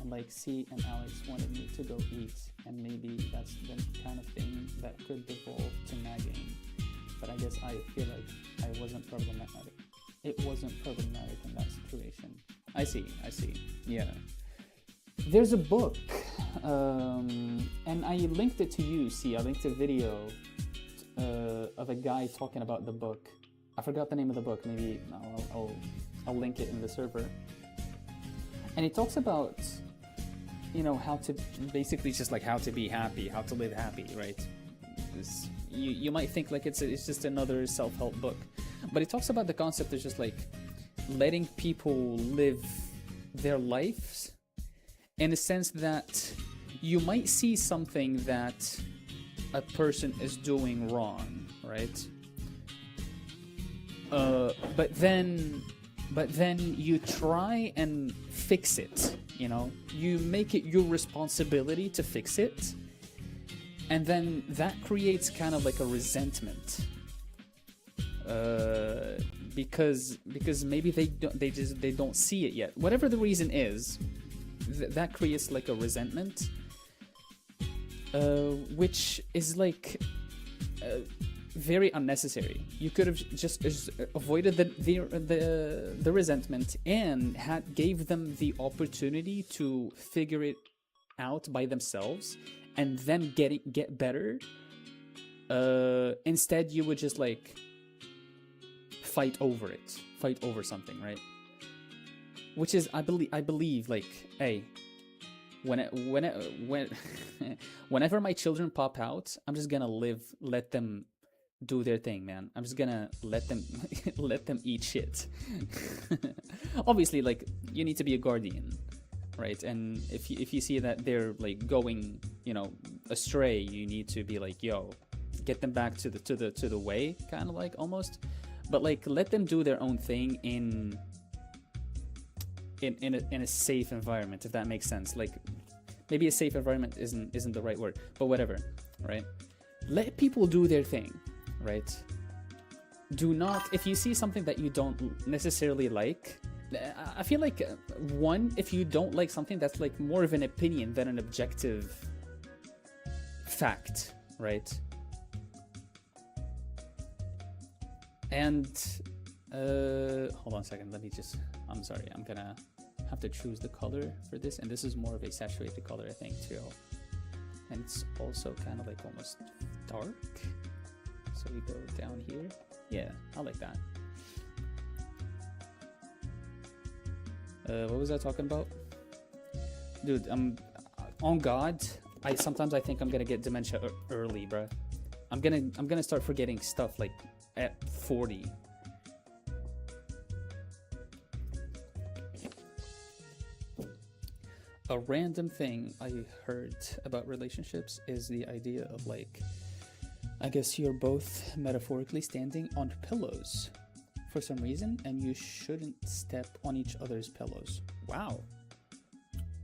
and like C and Alex wanted me to go eat, and maybe that's the kind of thing that could devolve to nagging. But I guess I feel like I wasn't problematic. It wasn't problematic in that situation. I see. Yeah. There's a book, and I linked it to you. See, I linked a video of a guy talking about the book. I forgot the name of the book. Maybe I'll link it in the server. And he talks about, you know, how to basically just like how to be happy, how to live happy, right? You might think like it's just another self-help book. But it talks about the concept of just like letting people live their lives in a sense that you might see something that a person is doing wrong, right? But then but then you try and fix it, you know? You make it your responsibility to fix it, and then that creates kind of like a resentment. Because maybe they don't see it yet. Whatever the reason is, that creates like a resentment, which is like very unnecessary. You could have just avoided the resentment and gave them the opportunity to figure it out by themselves and then get better. Instead, you would just like fight over something, right? Which is, I believe, like, hey, whenever my children pop out, I'm just gonna let them do their thing, man. I'm just gonna let them eat shit. Obviously, like, you need to be a guardian, right? And if you see that they're like going, you know, astray, you need to be like, yo, get them back to the way, kind of like, almost. But like, let them do their own thing in a safe environment, if that makes sense. Like, maybe a safe environment isn't the right word, but whatever, right? Let people do their thing, right? Do not, if you see something that you don't necessarily like, I feel like, if you don't like something, that's like more of an opinion than an objective fact, right? And hold on a second, I'm sorry, I'm gonna have to choose the color for this, and this is more of a saturated color, I think, too. And it's also kind of like almost dark, so we go down here. Yeah, I like that. What was I talking about? Dude, on God, sometimes I think I'm gonna get dementia early, bro. I'm gonna start forgetting stuff like at 40. A random thing I heard about relationships is the idea of, like, I guess you're both metaphorically standing on pillows for some reason, and you shouldn't step on each other's pillows. Wow.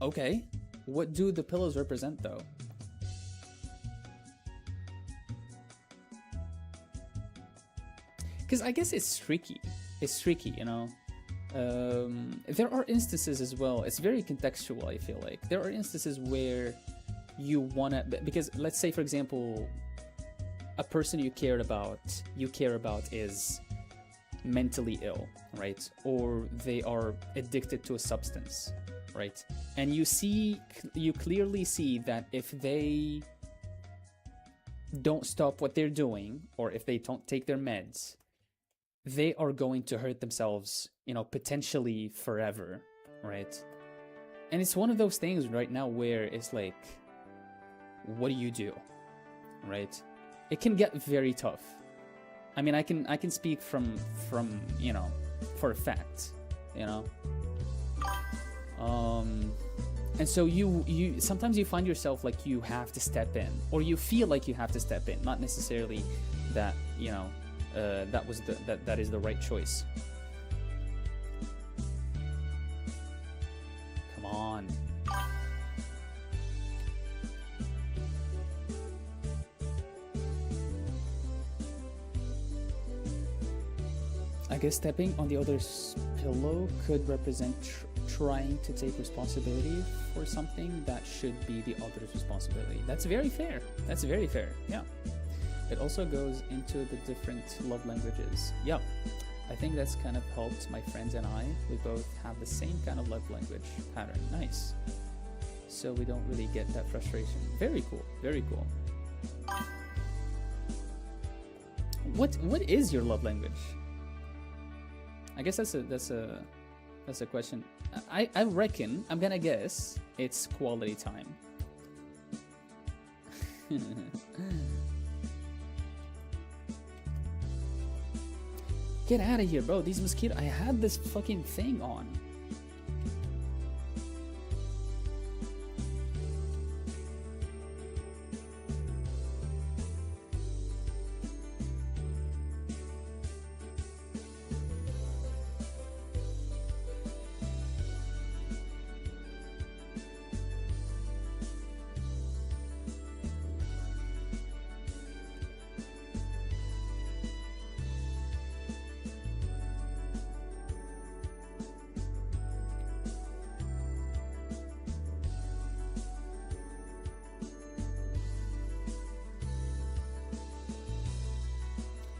Okay. What do the pillows represent, though? Because I guess it's tricky. It's tricky, you know? There are instances as well. It's very contextual, I feel like. There are instances where you want to... Because let's say, for example, a person you care about is mentally ill, right? Or they are addicted to a substance, right? And you clearly see that if they don't stop what they're doing, or if they don't take their meds, they are going to hurt themselves, you know, potentially forever, right? And it's one of those things right now where it's like, what do you do, right? It can get very tough. I mean, I can speak from you know, for a fact, you know. And so you sometimes you find yourself like you have to step in, or you feel like you have to step in, not necessarily that, you know, that is the right choice. Come on. I guess stepping on the other's pillow could represent trying to take responsibility for something that should be the other's responsibility. That's very fair. That's very fair. Yeah. It also goes into the different love languages. Yeah, I think that's kind of helped my friends and I. We both have the same kind of love language pattern. Nice. So we don't really get that frustration. Very cool. Very cool. What is your love language? I guess that's a question. I reckon, I'm gonna guess it's quality time. Get out of here, bro. These mosquitoes. I had this fucking thing on.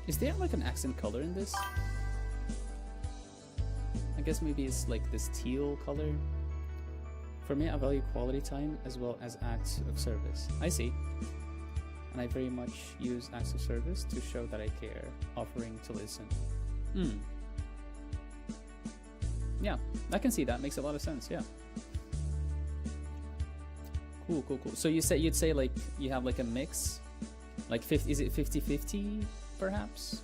Is there like an accent color in this? I guess maybe it's like this teal color. For me, I value quality time as well as acts of service. I see. And I very much use acts of service to show that I care, offering to listen. Yeah, I can see that. Makes a lot of sense, yeah. Cool, cool, cool. So you'd say like you have like a mix? Like 50, is it 50-50 perhaps?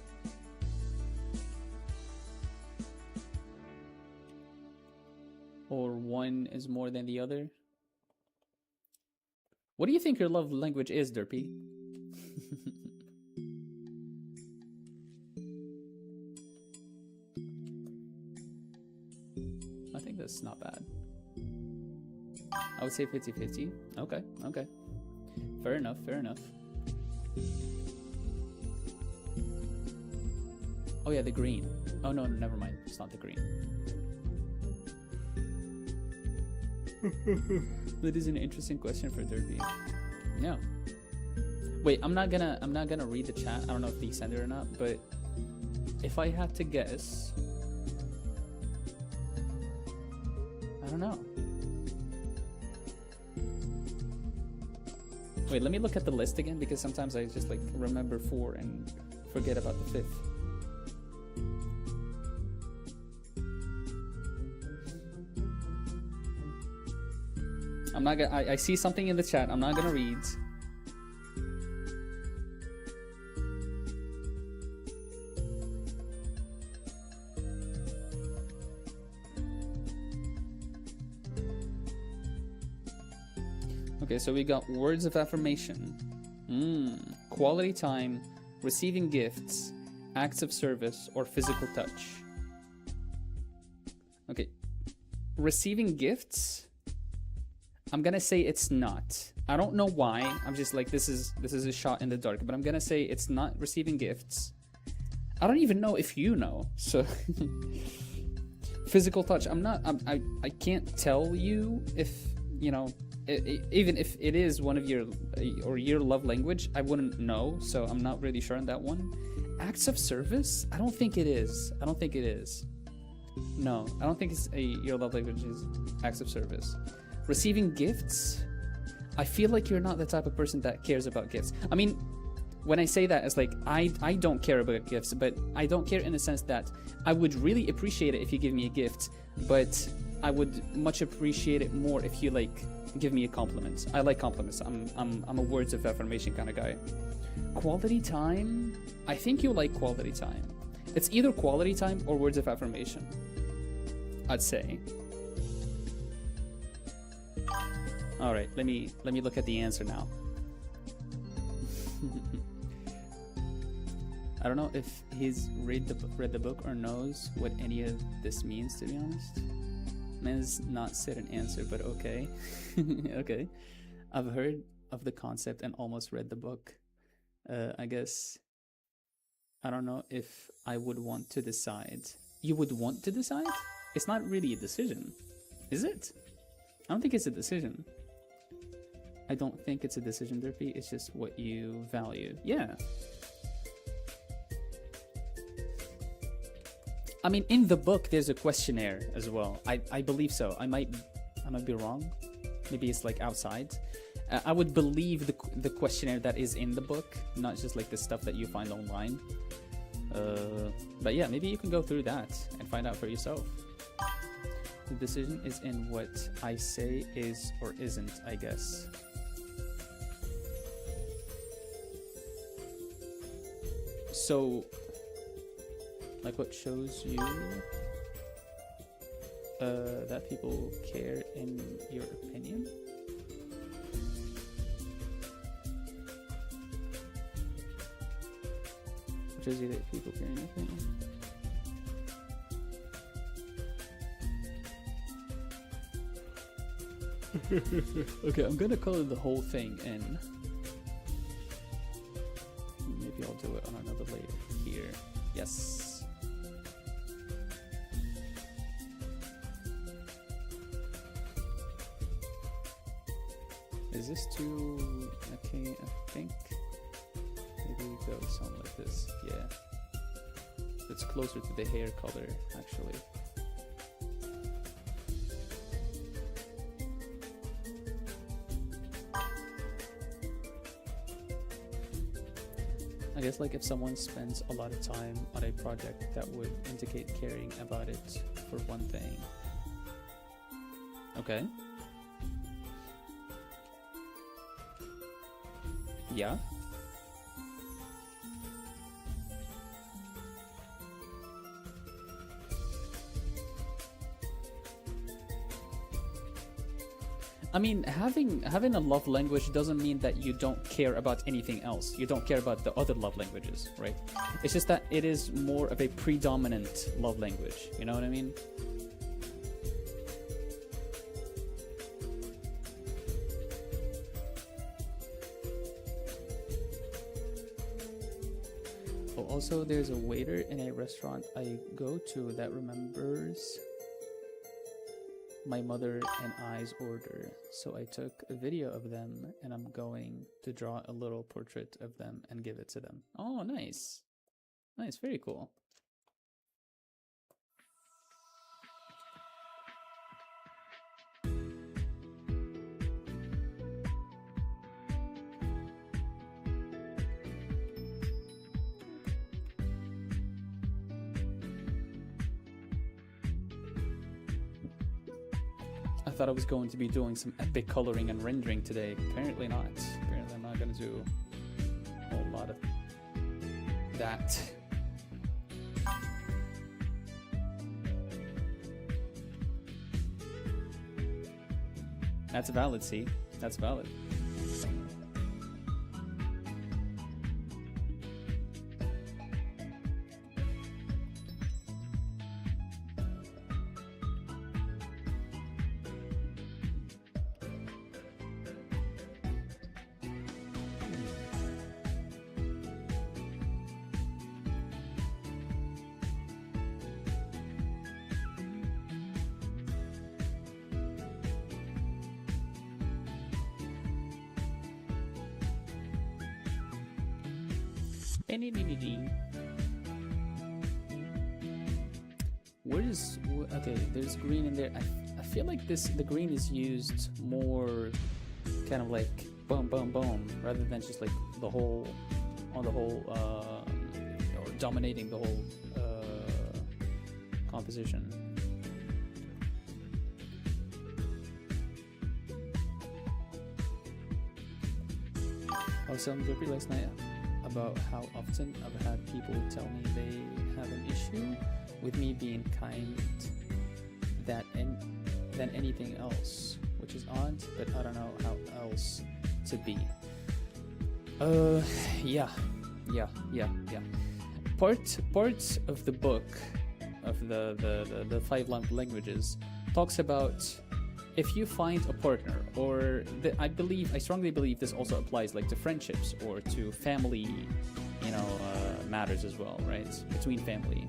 Or one is more than the other? What do you think your love language is, Derpy? I think that's not bad. I would say 50-50. Okay, okay. Fair enough, fair enough. Oh yeah, the green. Oh no, never mind. It's not the green. That is an interesting question for Derby. Yeah. Wait, I'm not gonna read the chat. I don't know if they send it or not, but if I had to guess, I don't know. Wait, let me look at the list again because sometimes I just like remember 4 and forget about the 5th. I'm not gonna. I see something in the chat. I'm not gonna read. Okay, so we got words of affirmation, quality time, receiving gifts, acts of service, or physical touch. Okay, receiving gifts. I'm gonna say it's not. I don't know why. I'm just like, this is a shot in the dark, but I'm gonna say it's not receiving gifts. I don't even know if you know. So physical touch. I can't tell you if, you know, even if it is one of your love language, I wouldn't know. So I'm not really sure on that one. Acts of service? I don't think it is. I don't think it is. No, I don't think it's your love language is acts of service. Receiving gifts, I feel like you're not the type of person that cares about gifts. I mean, when I say that, it's like I don't care about gifts, but I don't care in the sense that I would really appreciate it if you give me a gift, but I would much appreciate it more if you like give me a compliment. I like compliments. I'm a words of affirmation kind of guy. Quality time, I think you like quality time. It's either quality time or words of affirmation, I'd say. All right, let me look at the answer now. I don't know if he's read the book or knows what any of this means, to be honest. Man's not said an answer, but okay. Okay. I've heard of the concept and almost read the book. I guess I don't know if I would want to decide. You would want to decide? It's not really a decision, is it? I don't think it's a decision. I don't think it's a decision, Derpy. It's just what you value. Yeah. I mean, in the book, there's a questionnaire as well. I believe so. I might be wrong. Maybe it's like outside. I would believe the questionnaire that is in the book, not just like the stuff that you find online. But yeah, maybe you can go through that and find out for yourself. The decision is in what I say is or isn't, I guess. So, like what shows you that people care in your opinion? What shows you that people care in your opinion? Okay, I'm gonna color the whole thing in. Maybe I'll do it on another layer here. Yes. Is this too okay? I think maybe we go something like this. Yeah. it's closer to the hair color, actually. I guess like if someone spends a lot of time on a project, that would indicate caring about it, for one thing. Okay. Yeah. I mean, having a love language doesn't mean that you don't care about anything else. You don't care about the other love languages, right? It's just that it is more of a predominant love language. You know what I mean? Oh, also, there's a waiter in a restaurant I go to that remembers my mother and I's order, so I took a video of them and I'm going to draw a little portrait of them and give it to them. Oh, nice. Nice, very cool. I thought I was going to be doing some epic coloring and rendering today. Apparently not. Apparently I'm not going to do a whole lot of that. That's valid, see? That's valid. Where's okay? There's green in there. I feel like the green is used more, kind of like boom, boom, boom, rather than just like the whole, on the whole, or dominating the whole composition. I was telling Jeffrey last night about how often I've had people tell me they have an issue with me being kind than anything else, which is odd, but I don't know how else to be. Yeah. Parts of the book of the 5 languages talks about if you find a partner, or I strongly believe this also applies like to friendships or to family, matters as well, right? Between family.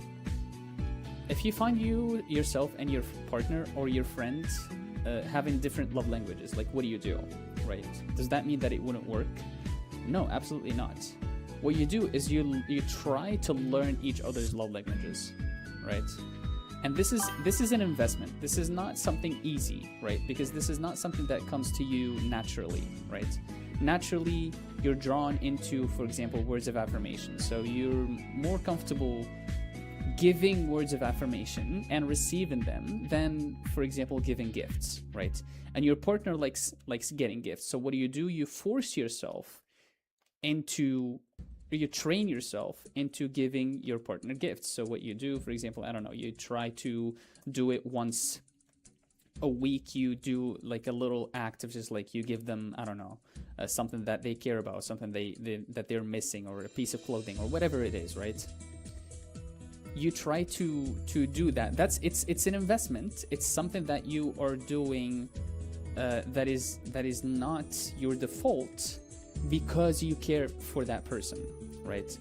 If you find yourself and your partner or your friends having different love languages, like what do you do, right? Does that mean that it wouldn't work? No, absolutely not. What you do is you try to learn each other's love languages, right? And this is an investment. This is not something easy, right? Because this is not something that comes to you naturally, right? Naturally, you're drawn into, for example, words of affirmation. So you're more comfortable giving words of affirmation and receiving them than, for example, giving gifts, right? And your partner likes getting gifts. So what do? You force yourself into, you train yourself into giving your partner gifts. So what you do, for example, I don't know, you try to do it once a week. You do like a little act of just like you give them, I don't know, something that they care about, something that they're missing, or a piece of clothing, or whatever it is, right? You try to do that. It's an investment. It's something that you are doing that is not your default, because you care for that person, right?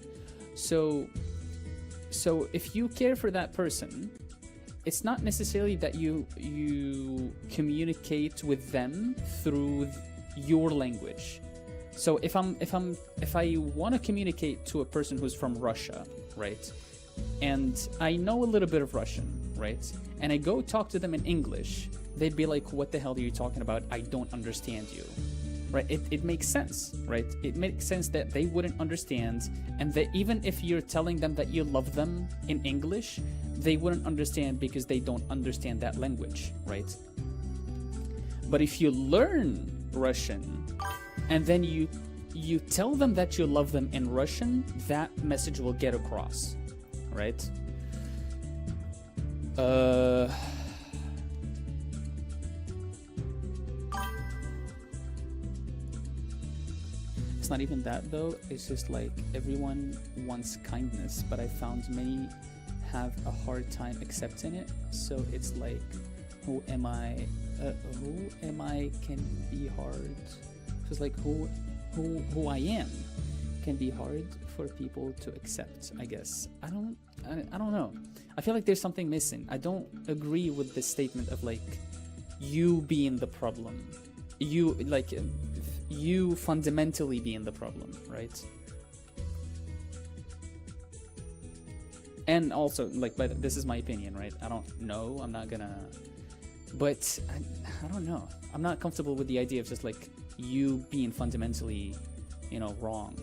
So if you care for that person, it's not necessarily that you communicate with them through your language. So if I want to communicate to a person who's from Russia, right? and I know a little bit of Russian, right? And I go talk to them in English, they'd be like, what the hell are you talking about? I don't understand you. Right? It makes sense, right? It makes sense that they wouldn't understand, and that even if you're telling them that you love them in English, they wouldn't understand because they don't understand that language, right? But if you learn Russian and then you tell them that you love them in Russian, that message will get across, right? It's not even that though, it's just like everyone wants kindness, but I found many have a hard time accepting it. So it's like, who am I can be hard. Just like who I am can be hard for people to accept, I guess. I don't know. I feel like there's something missing. I don't agree with this statement of like you being the problem. You fundamentally being the problem, right? And also, like, but this is my opinion, right? I don't know. I'm not gonna. But I don't know. I'm not comfortable with the idea of just like you being fundamentally, wrong.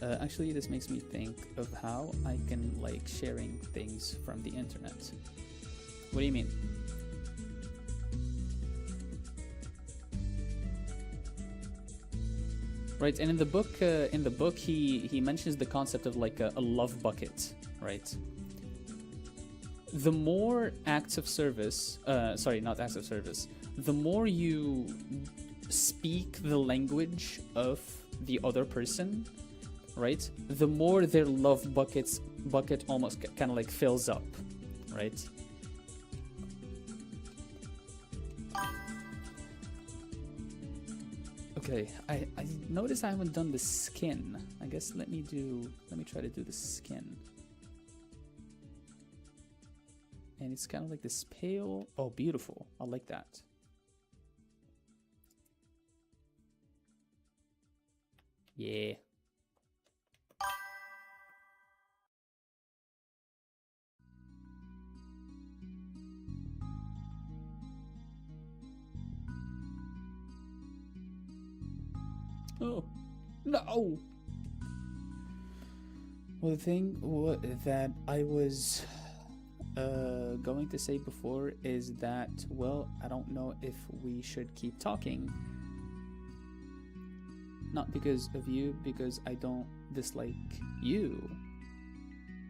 Actually, this makes me think of how I can like sharing things from the internet. What do you mean? Right, and in the book, he mentions the concept of like a love bucket, right? The more acts of service, sorry, not acts of service, the more you speak the language of the other person, right? The more their love bucket almost kind of like fills up, right? Okay, I noticed I haven't done the skin. I guess let me try to do the skin. And it's kind of like this pale, oh beautiful, I like that. Yeah. Oh, no! Well, the thing that I was going to say before is that, well, I don't know if we should keep talking. Not because of you, because I don't dislike you.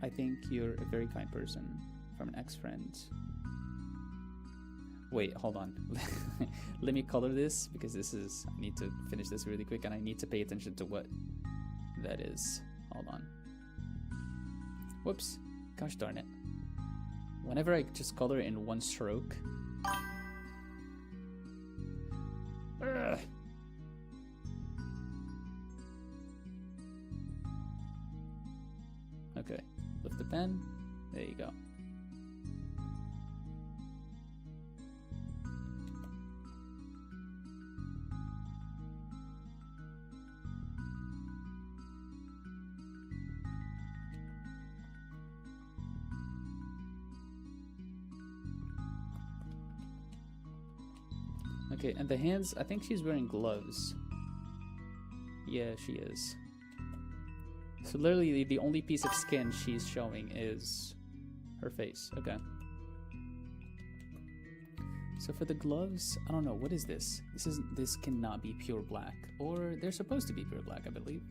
I think you're a very kind person from an ex-friend. Wait, hold on. Let me color this because I need to finish this really quick and I need to pay attention to what that is. Hold on. Whoops. Gosh darn it. Whenever I just color in one stroke. Ugh. Okay. Lift the pen. There you go. Okay, and the hands, I think she's wearing gloves. Yeah, she is. So literally the only piece of skin she's showing is her face. Okay. So for the gloves, I don't know, what is this? This cannot be pure black. Or they're supposed to be pure black, I believe.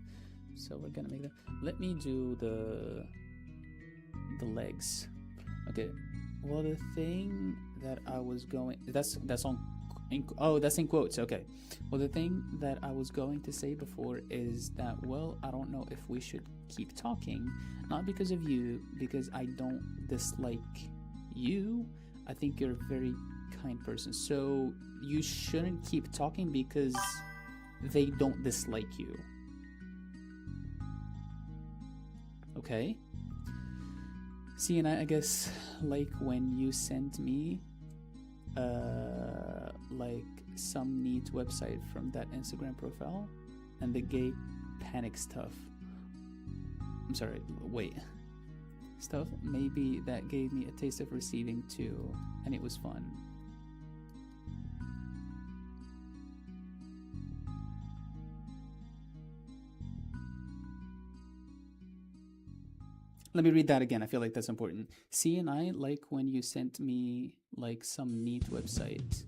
So we're gonna make that. Let me do the legs. Okay. Well, the thing that I was going, that's on oh, that's in quotes. Okay. Well, the thing that I was going to say before is that, well, I don't know if we should keep talking, not because of you, because I don't dislike you. I think you're a very kind person. So you shouldn't keep talking because they don't dislike you. Okay? See, and I guess like when you sent me like some neat website from that Instagram profile and the gay panic stuff. I'm sorry, wait. Stuff maybe that gave me a taste of receiving too, and it was fun. Let me read that again. I feel like that's important. C and I like when you sent me like some neat website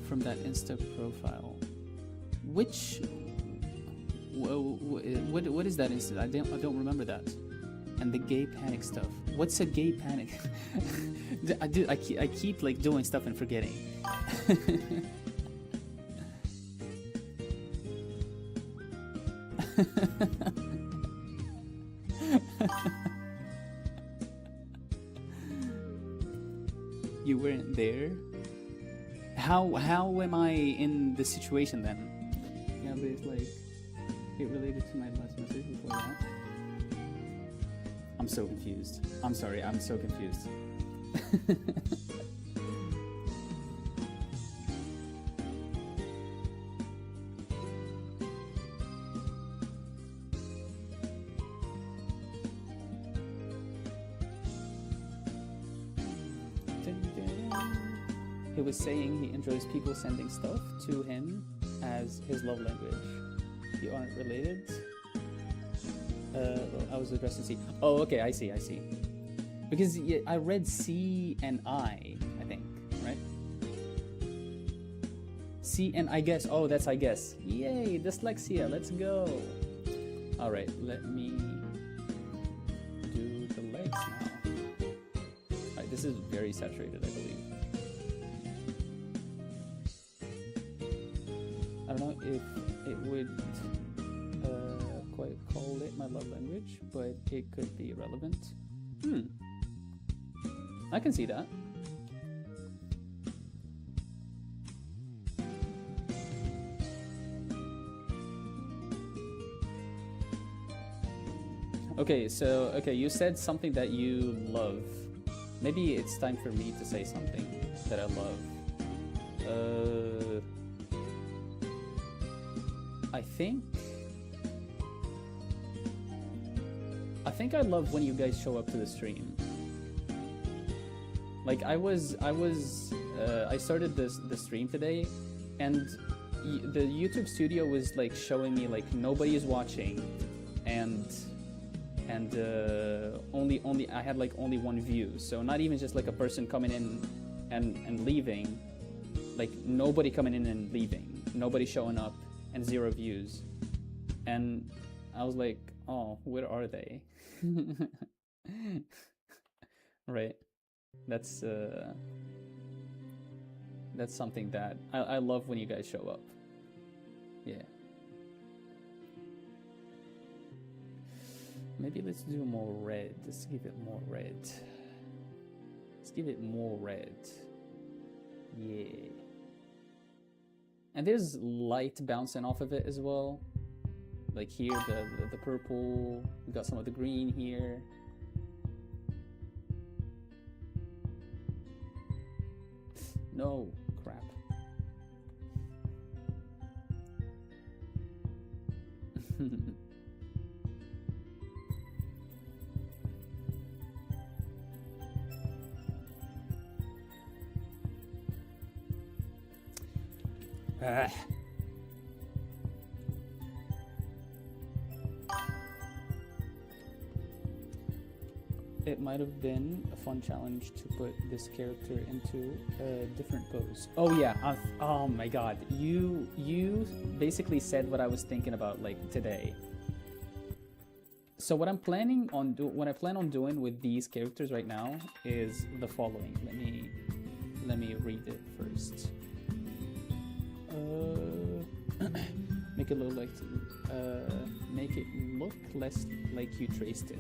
from that Insta profile. Which what is that Insta? I don't remember that. And the gay panic stuff. What's a gay panic? I keep like doing stuff and forgetting. You weren't there? How am I in the situation then? Yeah, but it's like it related to my last message before that. I'm so confused. I'm sorry, I'm so confused. He was saying he enjoys people sending stuff to him as his love language. You aren't related? I was addressing C. Oh, okay, I see. Because yeah, I read C and I think, right? C and I guess. Oh, that's I guess. Yay, dyslexia, let's go. All right, let me do the legs now. All right, this is very saturated, I believe. I don't know if it would quite call it my love language, but it could be relevant. I can see that. Okay, so, you said something that you love. Maybe it's time for me to say something that I love. I think I love when you guys show up to the stream. Like I started the stream today, and the YouTube studio was like showing me like nobody is watching, and only I had like only one view, so not even just like a person coming in and leaving, like nobody coming in and leaving, nobody showing up, and 0 views. And I was like, oh, where are they? Right, that's something that I love when you guys show up. Yeah, maybe let's do more red. Let's give it more red. Let's give it more red. Yeah, and there's light bouncing off of it as well. Like here, the purple, we got some of the green here. No, crap. It might have been a fun challenge to put this character into a different pose. Oh yeah, oh my god, you basically said what I was thinking about like today. So what I plan on doing with these characters right now is the following. Let me read it first. Make it look like make it look less like you traced it.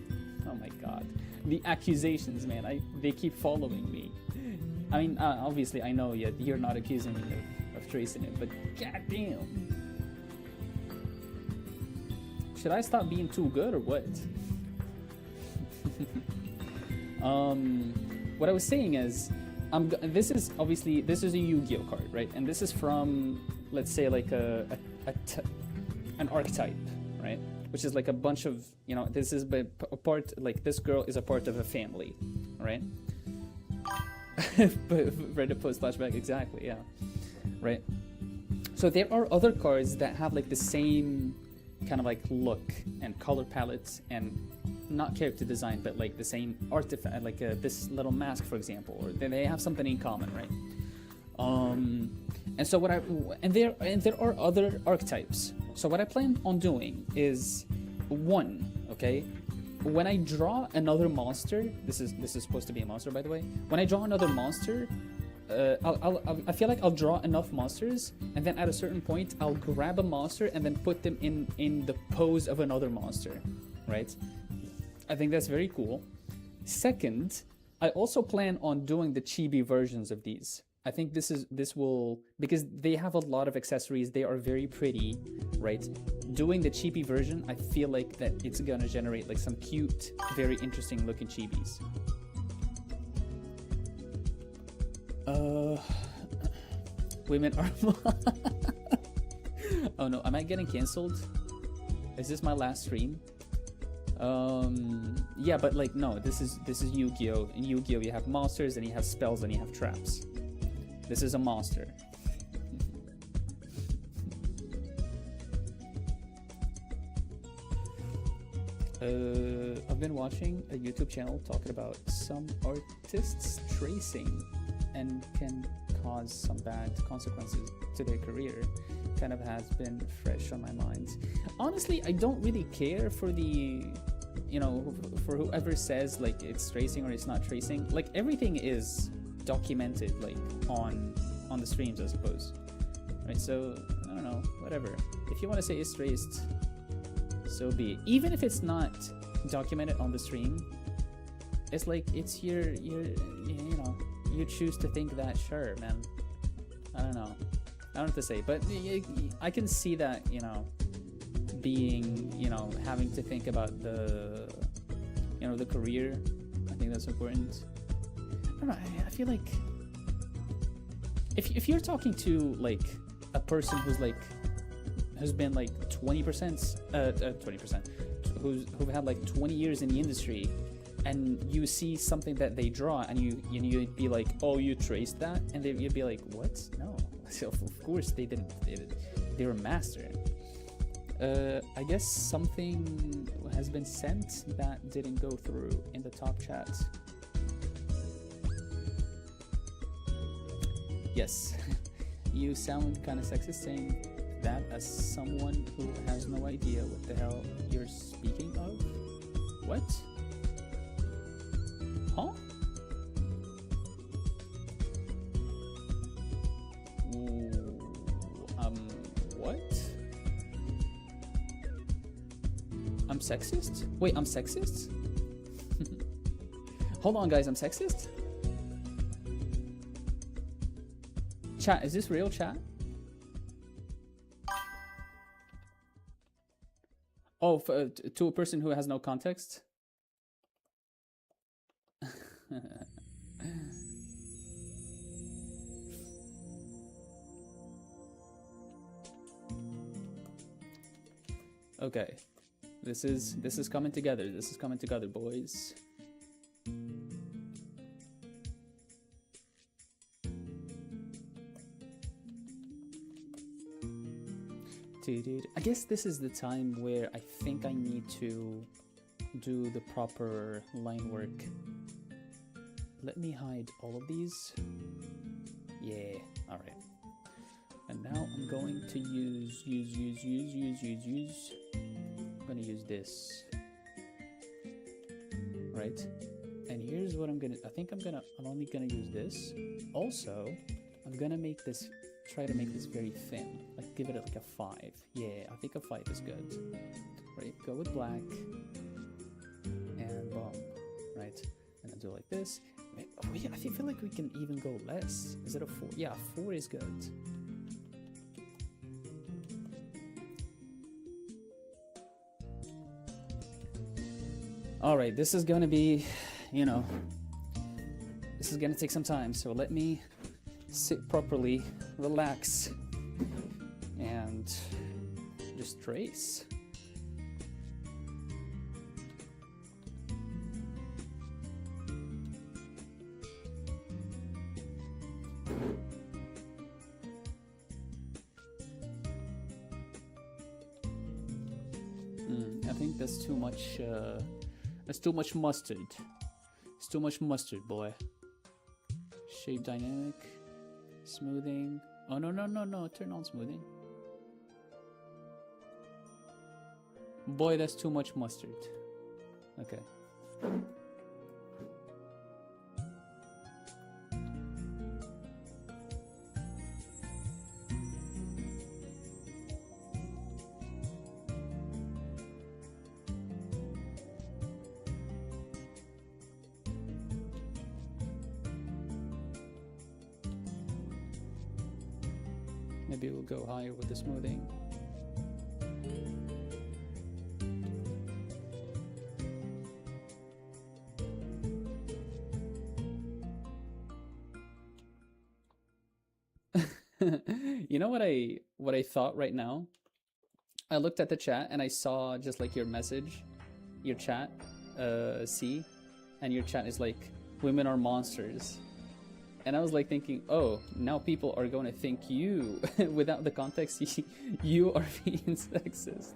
Oh my god, the accusations, man! They keep following me. I mean, obviously I know you're not accusing me of tracing it, but goddamn. Should I stop being too good or what? What I was saying is, this is a Yu-Gi-Oh card, right? And this is from, let's say, like an archetype, right? Which is like a bunch of, you know, this is a part, like this girl is a part of a family, right? But Reddit post flashback, exactly, yeah, right? So there are other cards that have like the same kind of like look and color palettes and not character design, but like the same artifact, like this little mask, for example, or they have something in common, right? And so there are other archetypes. So what I plan on doing is okay, when I draw another monster, this is supposed to be a monster, by the way. When I draw another monster, I feel like I'll draw enough monsters, and then at a certain point, I'll grab a monster and then put them in the pose of another monster, right? I think that's very cool. Second, I also plan on doing the chibi versions of these. I think this will, because they have a lot of accessories, they are very pretty, right? Doing the chibi version, I feel like that it's gonna generate like some cute, very interesting looking chibis. Women are... Oh no, am I getting cancelled? Is this my last stream? Yeah, but like, no, this is Yu-Gi-Oh! In Yu-Gi-Oh! You have monsters, and you have spells, and you have traps. This is a monster. I've been watching a YouTube channel talking about some artists tracing and can cause some bad consequences to their career. Kind of has been fresh on my mind. Honestly, I don't really care for the, you know, for whoever says like it's tracing or it's not tracing. Like everything is documented like on the streams, I suppose, right? So I don't know, whatever. If you want to say it's traced, so be it. Even if it's not documented on the stream, it's like it's your you know, you choose to think that. Sure, man. I don't know, I don't have to say, but I can see that, you know, being, you know, having to think about the, you know, the career. I think that's important. I don't know, I feel like if you're talking to like a person who's been like 20%, who've had like 20 years in the industry, and you see something that they draw, and you'd be like, oh, you traced that, and you'd be like, what? No, of course they didn't. They were master. I guess something has been sent that didn't go through in the top chat. Yes, you sound kind of sexist saying that as someone who has no idea what the hell you're speaking of. What? Huh? What? I'm sexist? Wait, I'm sexist? Hold on, guys, I'm sexist? Chat, is this real, chat? Oh, to a person who has no context? Okay, this is coming together. This is coming together, boys. Dude, I guess this is the time where I think I need to do the proper line work. Let me hide all of these. Yeah, alright. And now I'm going to use. I'm gonna use this. Right? And here's what I'm only gonna use this. Also, I'm gonna make this, try to make this very thin. Like give it like a 5. Yeah, I think a 5 is good. Right? Go with black. And boom. Right? And then do it like this. Oh yeah, I feel like we can even go less. Is it a 4? Yeah, 4 is good. Alright, this is gonna be, you know, this is gonna take some time, so let me sit properly, relax, and just trace. I think that's too much. That's too much mustard. It's too much mustard, boy. Shape dynamic, smoothing. Oh no no no no! Turn on smoothing. Boy, that's too much mustard. Okay. Maybe we'll go higher with the smoothing. You know what I thought right now? I looked at the chat and I saw just like your message, your chat, C, and your chat is like, women are monsters. And I was like thinking, oh, now people are going to think you, without the context, you are being sexist.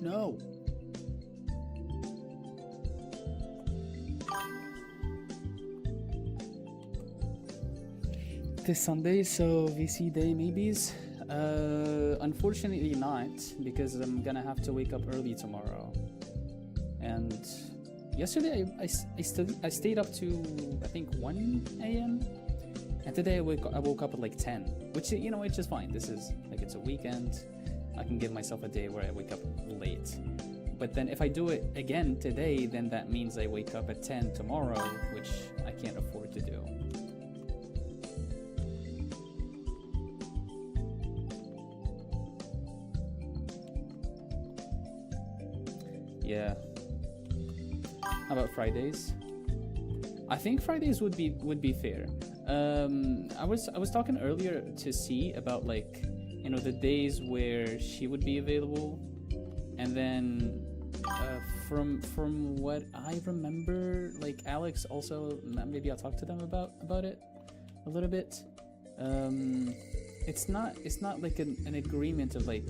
No. This Sunday, so VC day maybes? Unfortunately not, because I'm gonna have to wake up early tomorrow. And yesterday I stayed up to I think 1 a.m. and today I woke up at like 10, which, you know, which is fine. This is like, it's a weekend. I can give myself a day where I wake up late. But then if I do it again today, then that means I wake up at 10 tomorrow, which I can't afford to do. Yeah. How about Fridays? I think Fridays would be fair. I was talking earlier to C about, like, you know, the days where she would be available, and then from what I remember, like, Alex also, maybe I'll talk to them about it a little bit. it's not like an agreement of like,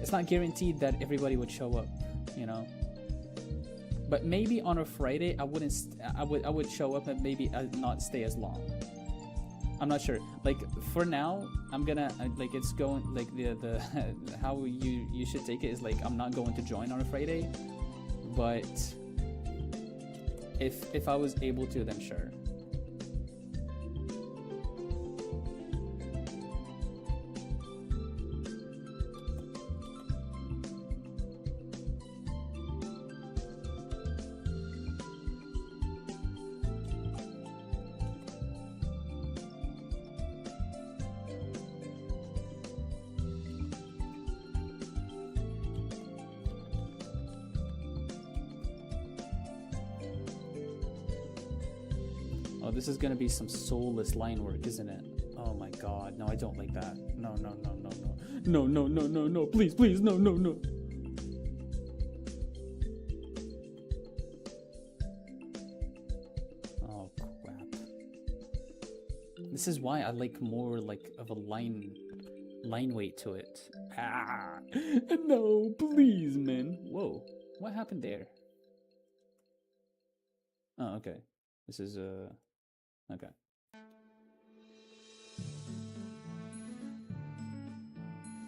it's not guaranteed that everybody would show up, you know. But maybe on a Friday I would show up and maybe not stay as long. I'm not sure. Like for now, I'm gonna like it's going like the how you should take it is like I'm not going to join on a Friday, but if I was able to, then sure. This is gonna be some soulless line work, isn't it? Oh my god, no, I don't like that. No, no, no, no, no. No, no, no, no, no, please, please, no, no, no. Oh crap. This is why I like more like of a line weight to it. Ah, no, please, man. Whoa, what happened there? Oh, okay. This is okay.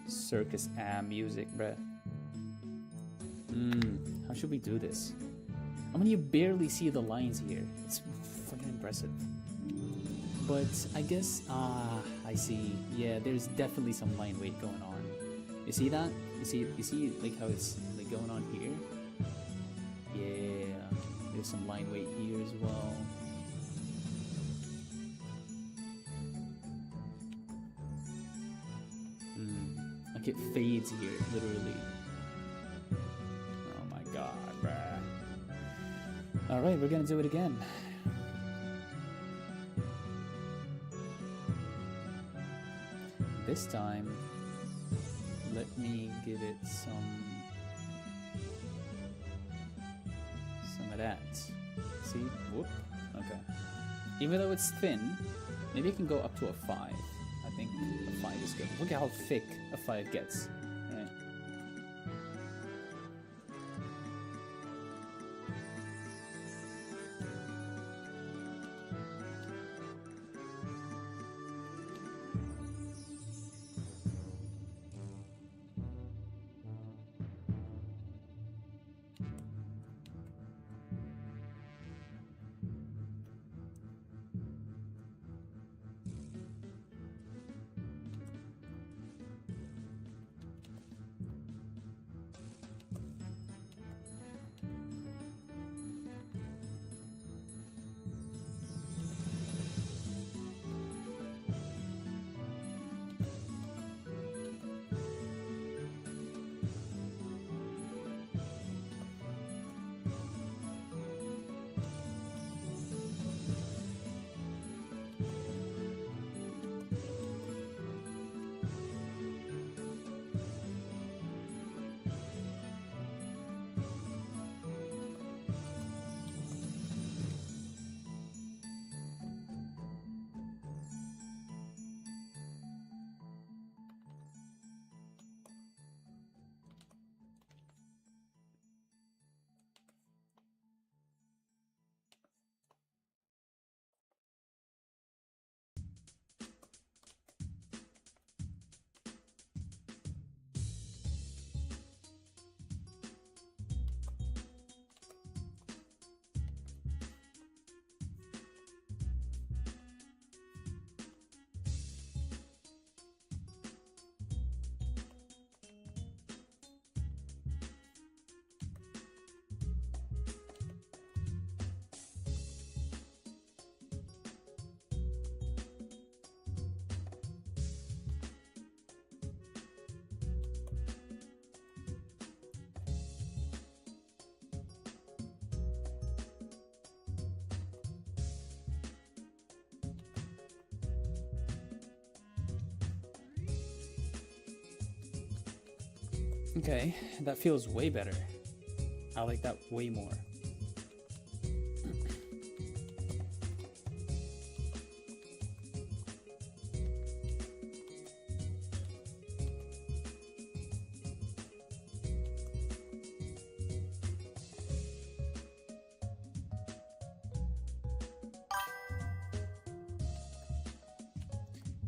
Circus music, bruh. How should we do this? I mean, you barely see the lines here. It's fucking impressive. But I guess, I see. Yeah, there's definitely some line weight going on. You see that? You see like how it's like going on here? Yeah, there's some line weight here as well. Like it fades here, literally. Oh my god, bruh. Alright, we're gonna do it again. This time, let me give it some of that. See? Whoop. Okay. Even though it's thin, maybe it can go up to a 5. I think a 5 is good. Look at how thick a 5 gets. Right? Okay, that feels way better. I like that way more.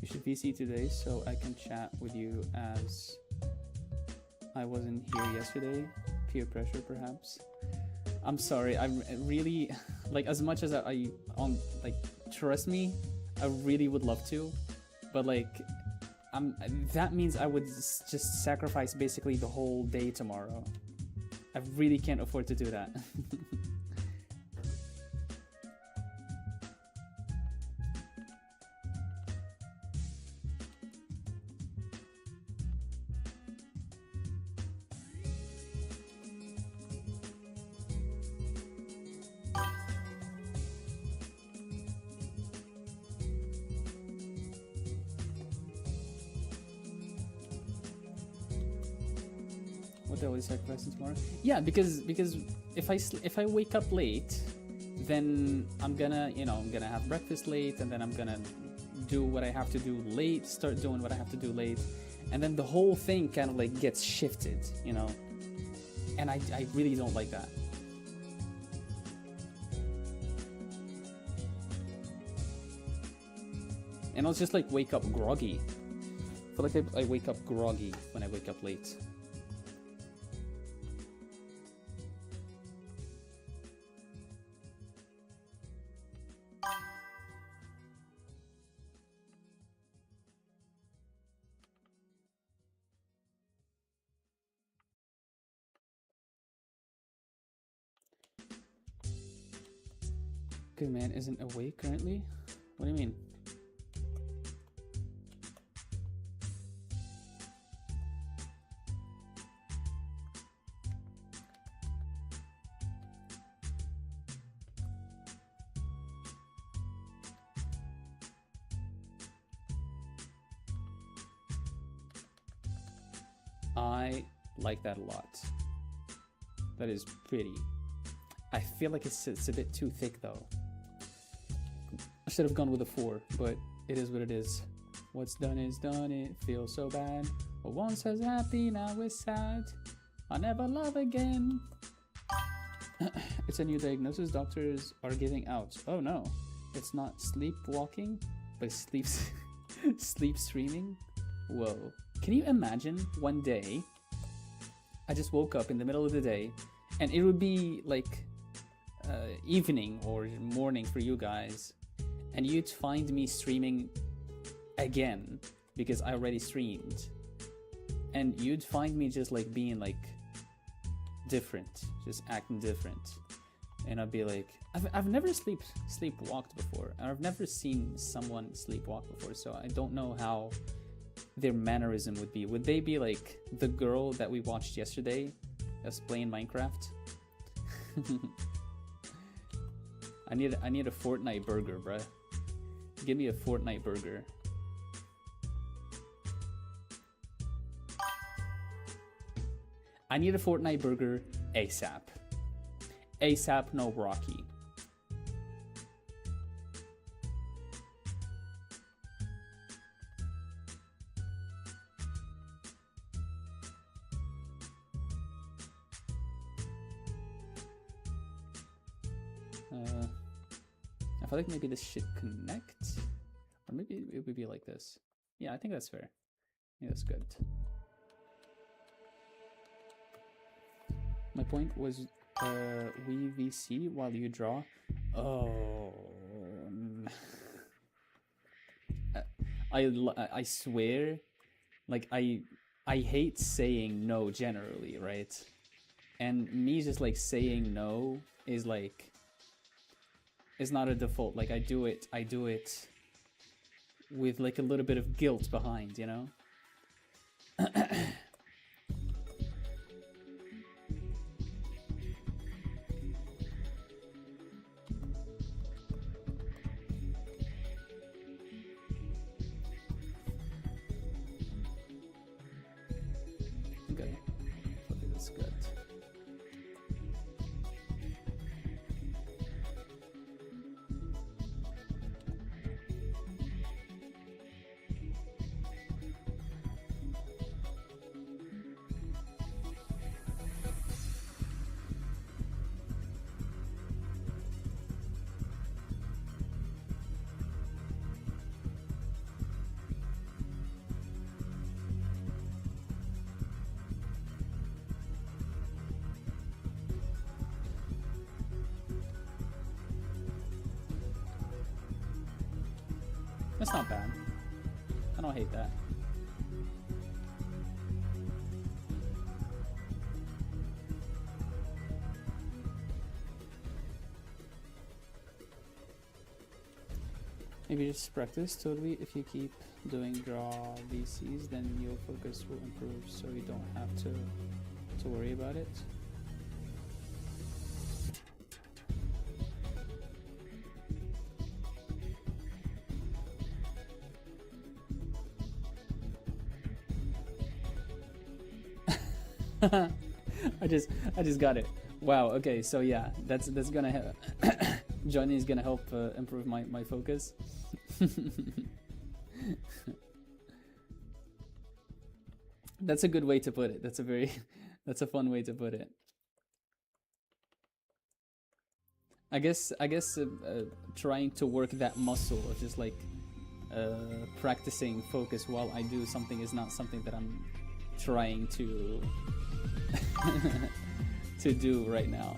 You should VC today so I can chat with you as I wasn't here yesterday. Peer pressure, perhaps. I'm sorry. I'm really like, as much as I like, trust me, I really would love to, but like, that means I would just sacrifice basically the whole day tomorrow. I really can't afford to do that. What the hell is sacrificing tomorrow? Yeah, because if I wake up late, then I'm gonna, you know, I'm gonna have breakfast late, and then I'm gonna do what I have to do late, start doing what I have to do late, and then the whole thing kind of like gets shifted, you know, and I really don't like that. And I'll just like wake up groggy. I feel like I wake up groggy when I wake up late. Good man isn't awake currently? What do you mean? I like that a lot. That is pretty. I feel like it's a bit too thick though. I should have gone with a 4, but it is what it is. What's done is done, it feels so bad. But once I was happy, now it's sad. I'll never love again. It's a new diagnosis doctors are giving out. Oh no, it's not sleepwalking, but sleep streaming. Whoa. Can you imagine one day I just woke up in the middle of the day and it would be like evening or morning for you guys, and you'd find me streaming again because I already streamed, and you'd find me just like being like different, just acting different, and I'd be like, I've never sleepwalked before, and I've never seen someone sleepwalk before, so I don't know how their mannerism would be. Would they be like the girl that we watched yesterday that's playing Minecraft? I need a Fortnite burger, bruh. Give me a Fortnite burger. I need a Fortnite burger ASAP. ASAP, no Rocky. I feel like maybe this should connect, or maybe it would be like this. Yeah, I think that's fair. Yeah, that's good. My point was, we VC while you draw. Oh, I swear, like I hate saying no generally, right? And me just like saying no is like, it's not a default. Like I do it with like a little bit of guilt behind, you know? Okay, okay, that's good. That's not bad. I don't hate that. Maybe just practice. Totally, if you keep doing draw VCs, then your focus will improve, so you don't have to worry about it. I just got it. Wow. Okay. So yeah, that's gonna help. Johnny is gonna help improve my focus. That's a good way to put it. That's a fun way to put it. I guess trying to work that muscle of just like practicing focus while I do something is not something that I'm trying to to do right now.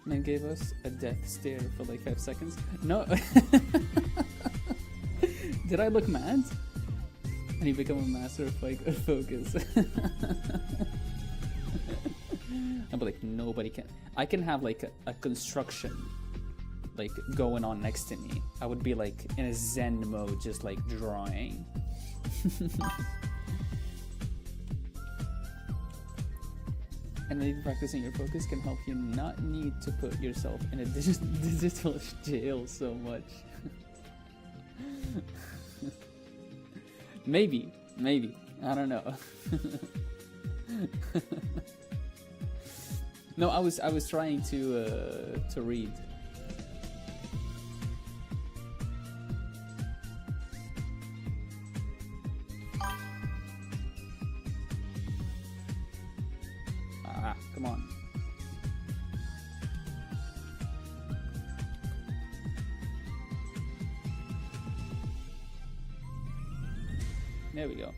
Man gave us a death stare for like 5 seconds. No. Did I look mad? And he become a master of focus. I'm like, nobody can. I can have like a construction like going on next to me. I would be like in a zen mode, just like drawing. And maybe practicing your focus can help you not need to put yourself in a digital jail so much. Maybe, I don't know. No, I was trying to read. Come on. There we go.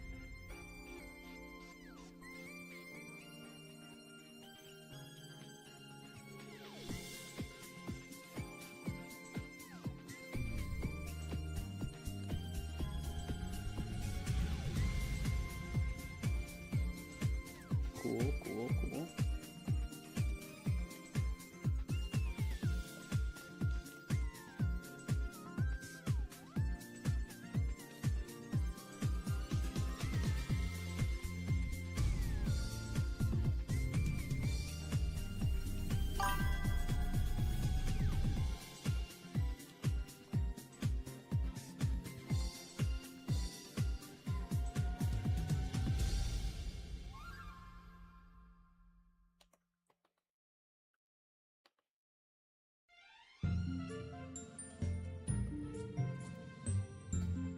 Cool.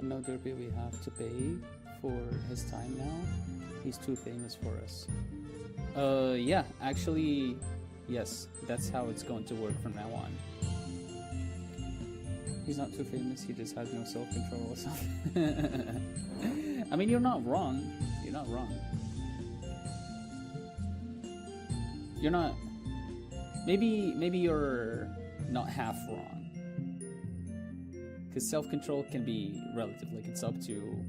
No derby we have to pay for his time now. He's too famous for us. Yeah, actually, yes, that's how it's going to work from now on. He's not too famous, he just has no self-control or something. I mean, you're not wrong. You're not wrong. You're not... Maybe you're not half wrong. Because self-control can be relative, like it's up to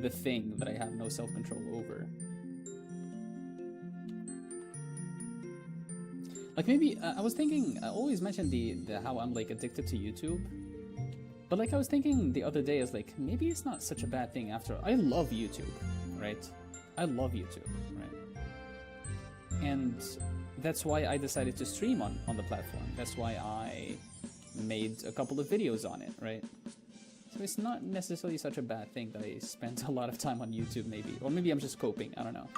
the thing that I have no self-control over. Like maybe, I was thinking, I always mention the how I'm like addicted to YouTube. But like I was thinking the other day, I was like, maybe it's not such a bad thing after all. I love YouTube, right? I love YouTube, right? And that's why I decided to stream on the platform. That's why I made a couple of videos on it, right? So it's not necessarily such a bad thing that I spent a lot of time on YouTube, maybe. Or maybe I'm just coping, I don't know.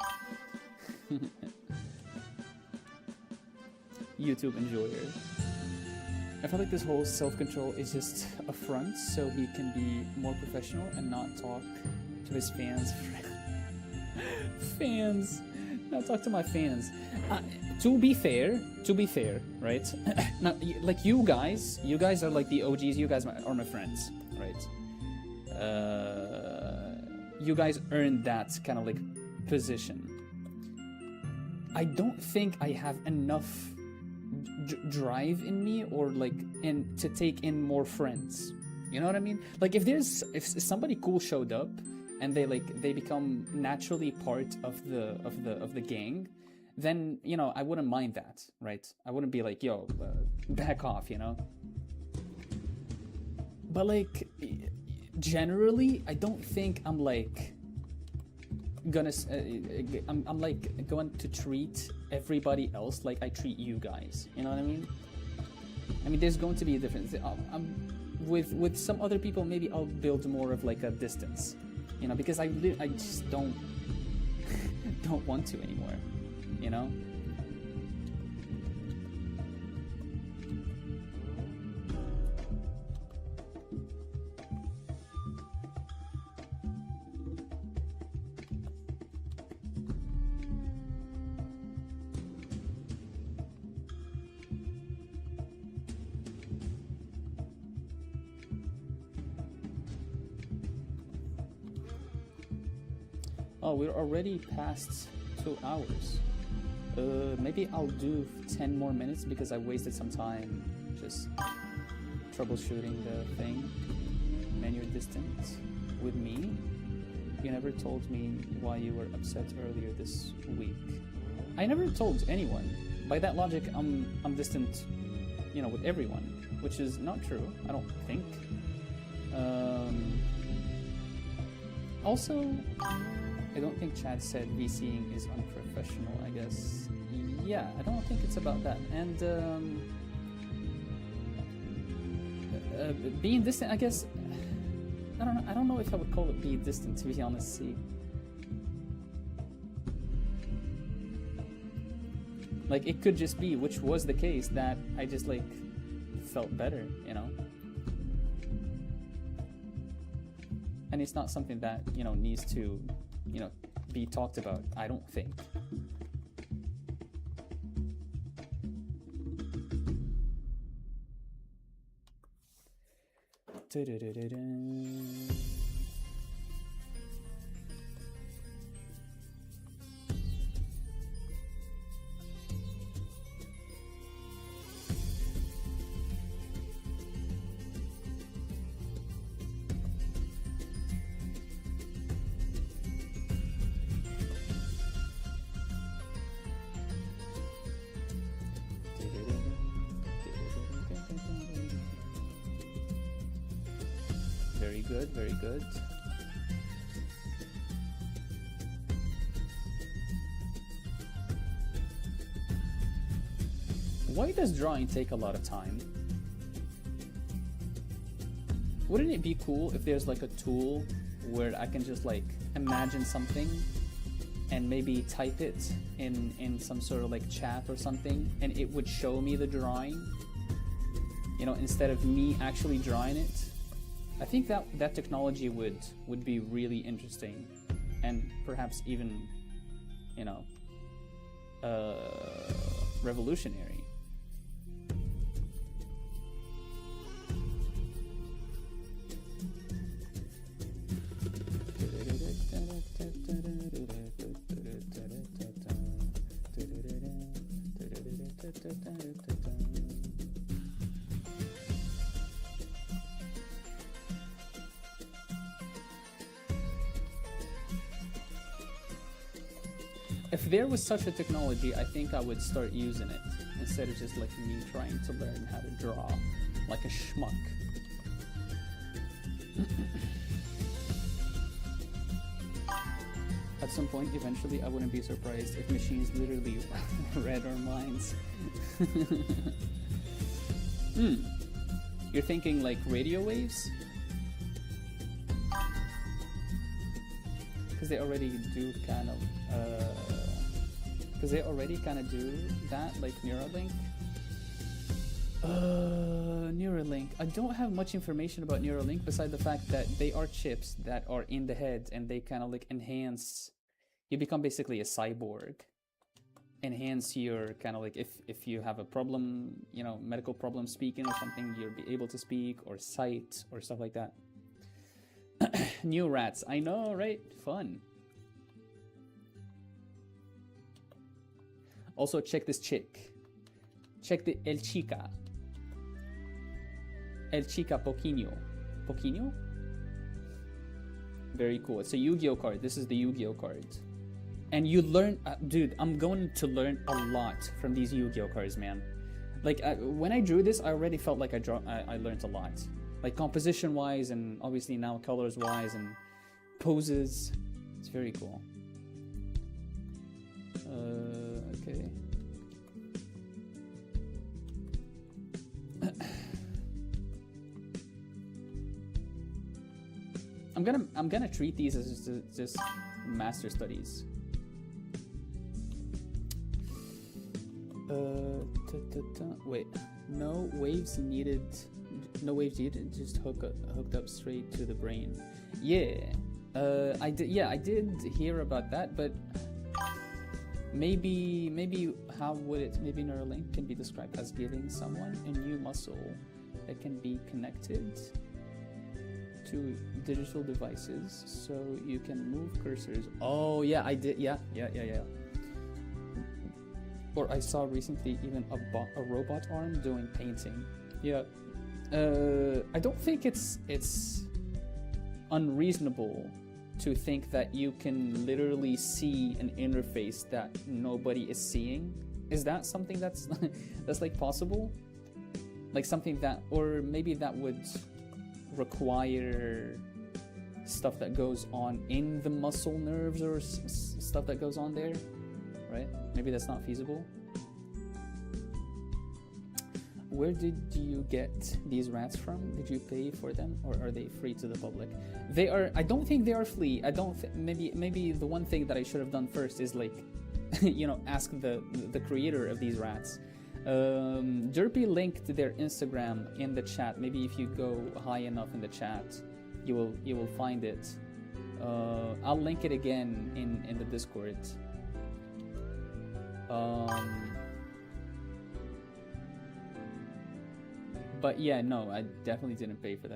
YouTube enjoyer. I feel like this whole self-control is just a front so he can be more professional and not talk to his fans. Not talk to my fans. To be fair, right? Now, like you guys are like the OGs. You guys are my friends, right? You guys earned that kind of like position. I don't think I have enough drive in me, or like to take in more friends. You know what I mean? Like if somebody cool showed up and they become naturally part of the gang, then you know I wouldn't mind that, right? I wouldn't be like, yo, back off, you know. But like generally, I don't think I'm like gonna I'm like going to treat everybody else like I treat you guys. You know what I mean? I mean, there's going to be a difference. With some other people, maybe I'll build more of like a distance, you know, because I just don't don't want to anymore, you know. Oh, we're already past 2 hours. Maybe I'll do 10 more minutes because I wasted some time just troubleshooting the thing. Menu distance with me. You never told me why you were upset earlier this week. I never told anyone. By that logic, I'm distant, you know, with everyone, which is not true, I don't think. Also, I don't think Chad said VCing is unprofessional, I guess. Yeah, I don't think it's about that. And being distant, I guess, I don't know if I would call it being distant, to be honest. See, like it could just be, which was the case, that I just like felt better, you know. And it's not something that, you know, needs to, you know, be talked about, I don't think. Very good, very good. Why does drawing take a lot of time? Wouldn't it be cool if there's like a tool where I can just like imagine something and maybe type it in some sort of like chat or something, and it would show me the drawing, you know, instead of me actually drawing it? I think that technology would be really interesting, and perhaps even, you know, revolutionary. If there was such a technology, I think I would start using it instead of just like me trying to learn how to draw like a schmuck. At some point, eventually, I wouldn't be surprised if machines literally read our minds. You're thinking like radio waves? Because they already do kind of do that, like Neuralink. Neuralink. I don't have much information about Neuralink beside the fact that they are chips that are in the head, and they kind of like enhance. You become basically a cyborg. Enhance your kind of like, if you have a problem, you know, medical problem speaking or something, you'll be able to speak, or sight or stuff like that. New rats. I know, right? Fun. Also, check this chick. Check the El Chica. El Chica Poquinho. Poquinho? Very cool. It's a Yu-Gi-Oh card. This is the Yu-Gi-Oh card. And you learn... dude, I'm going to learn a lot from these Yu-Gi-Oh cards, man. Like, when I drew this, I already felt like I learned a lot. Like, composition-wise, and obviously now colors-wise, and poses. It's very cool. Okay. I'm gonna treat these as just master studies. Wait, no waves needed. No waves needed. Just hooked up straight to the brain. Yeah, I did. Yeah, I did hear about that, but maybe how would it? Maybe Neuralink can be described as giving someone a new muscle that can be connected to digital devices, so you can move cursors. Oh yeah, I did. Yeah. Or I saw recently even a robot arm doing painting. Yeah. I don't think it's unreasonable to think that you can literally see an interface that nobody is seeing. Is that something that's that's like possible? Like something that, or maybe that would require stuff that goes on in the muscle nerves or stuff that goes on there, right? Maybe that's not feasible. Where did you get these rats from? Did you pay for them, or are they free to the public? They are. I don't think they are free. I don't. Maybe the one thing that I should have done first is like, you know, ask the creator of these rats. Derpy linked their Instagram in the chat. Maybe if you go high enough in the chat, you will find it. I'll link it again in the Discord. But yeah, no, I definitely didn't pay for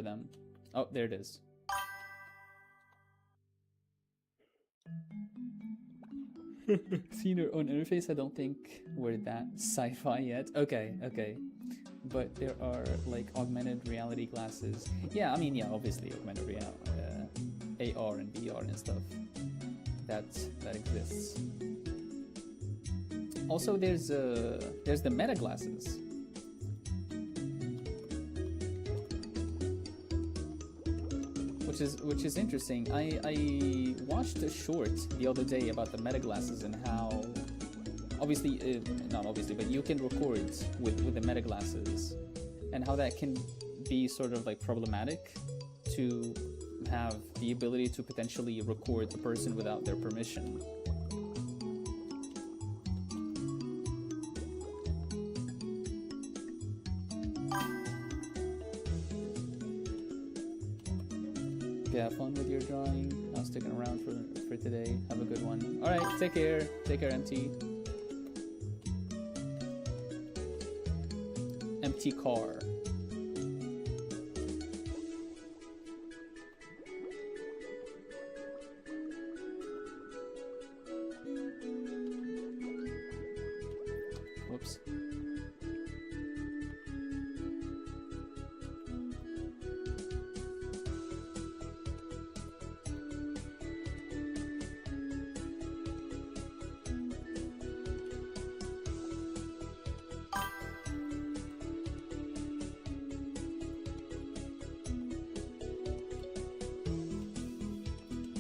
them. Oh, there it is. Seen your own interface? I don't think we're that sci-fi yet. Okay. But there are like augmented reality glasses. Yeah, I mean, yeah, obviously augmented reality, AR and VR and stuff. That exists. Also, there's the Meta glasses. Which is interesting. I watched a short the other day about the Meta glasses and how, obviously, not obviously, but you can record with the Meta glasses, and how that can be sort of like problematic to have the ability to potentially record the person without their permission. Have fun with your drawing. I'm sticking around for today. Have a good one. All right, take care. Take care, MT. MT car. Whoops.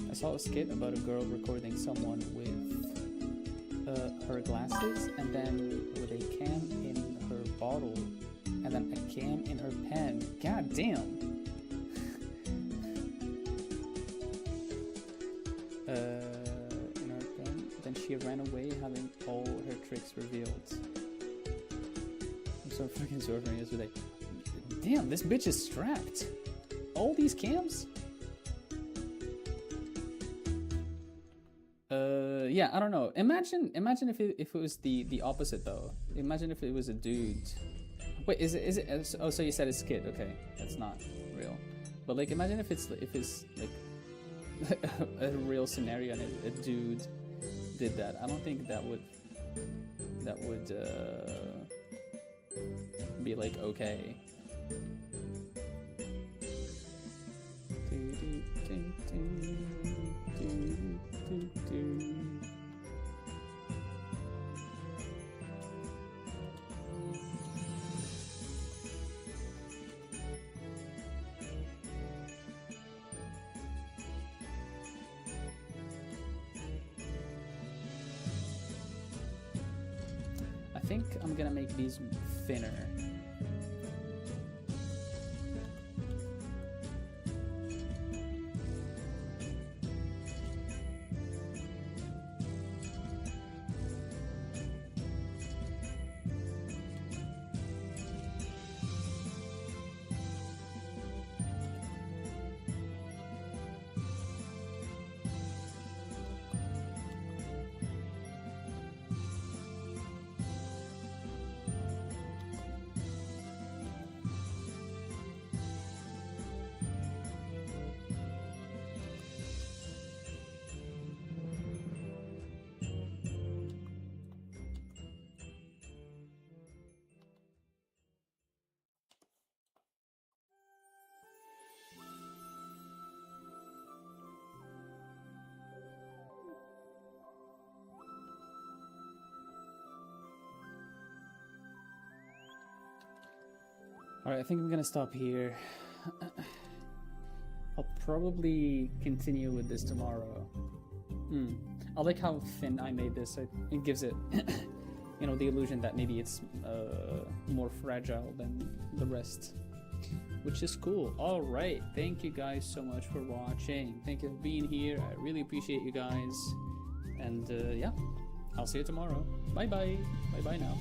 I saw a skit about a girl recording someone with her glasses and then with a cam in her bottle and then a cam in her pen. God damn! In her pen. Then she ran away having all her tricks revealed. I'm so fucking surfing yesterday. Damn, this bitch is strapped. All these cams? Yeah, I don't know. Imagine if it was the opposite though. Imagine if it was a dude. Wait, is it? Oh, so you said it's kid. Okay, that's not real. But like, imagine if it's like a real scenario and a dude did that. I don't think that would that would be like okay. I think I'm gonna make these thinner. Alright, I think I'm gonna stop here. I'll probably continue with this tomorrow. I like how thin I made this. It gives it, you know, the illusion that maybe it's more fragile than the rest, which is cool. Alright, thank you guys so much for watching. Thank you for being here. I really appreciate you guys. And yeah, I'll see you tomorrow. Bye bye. Bye bye now.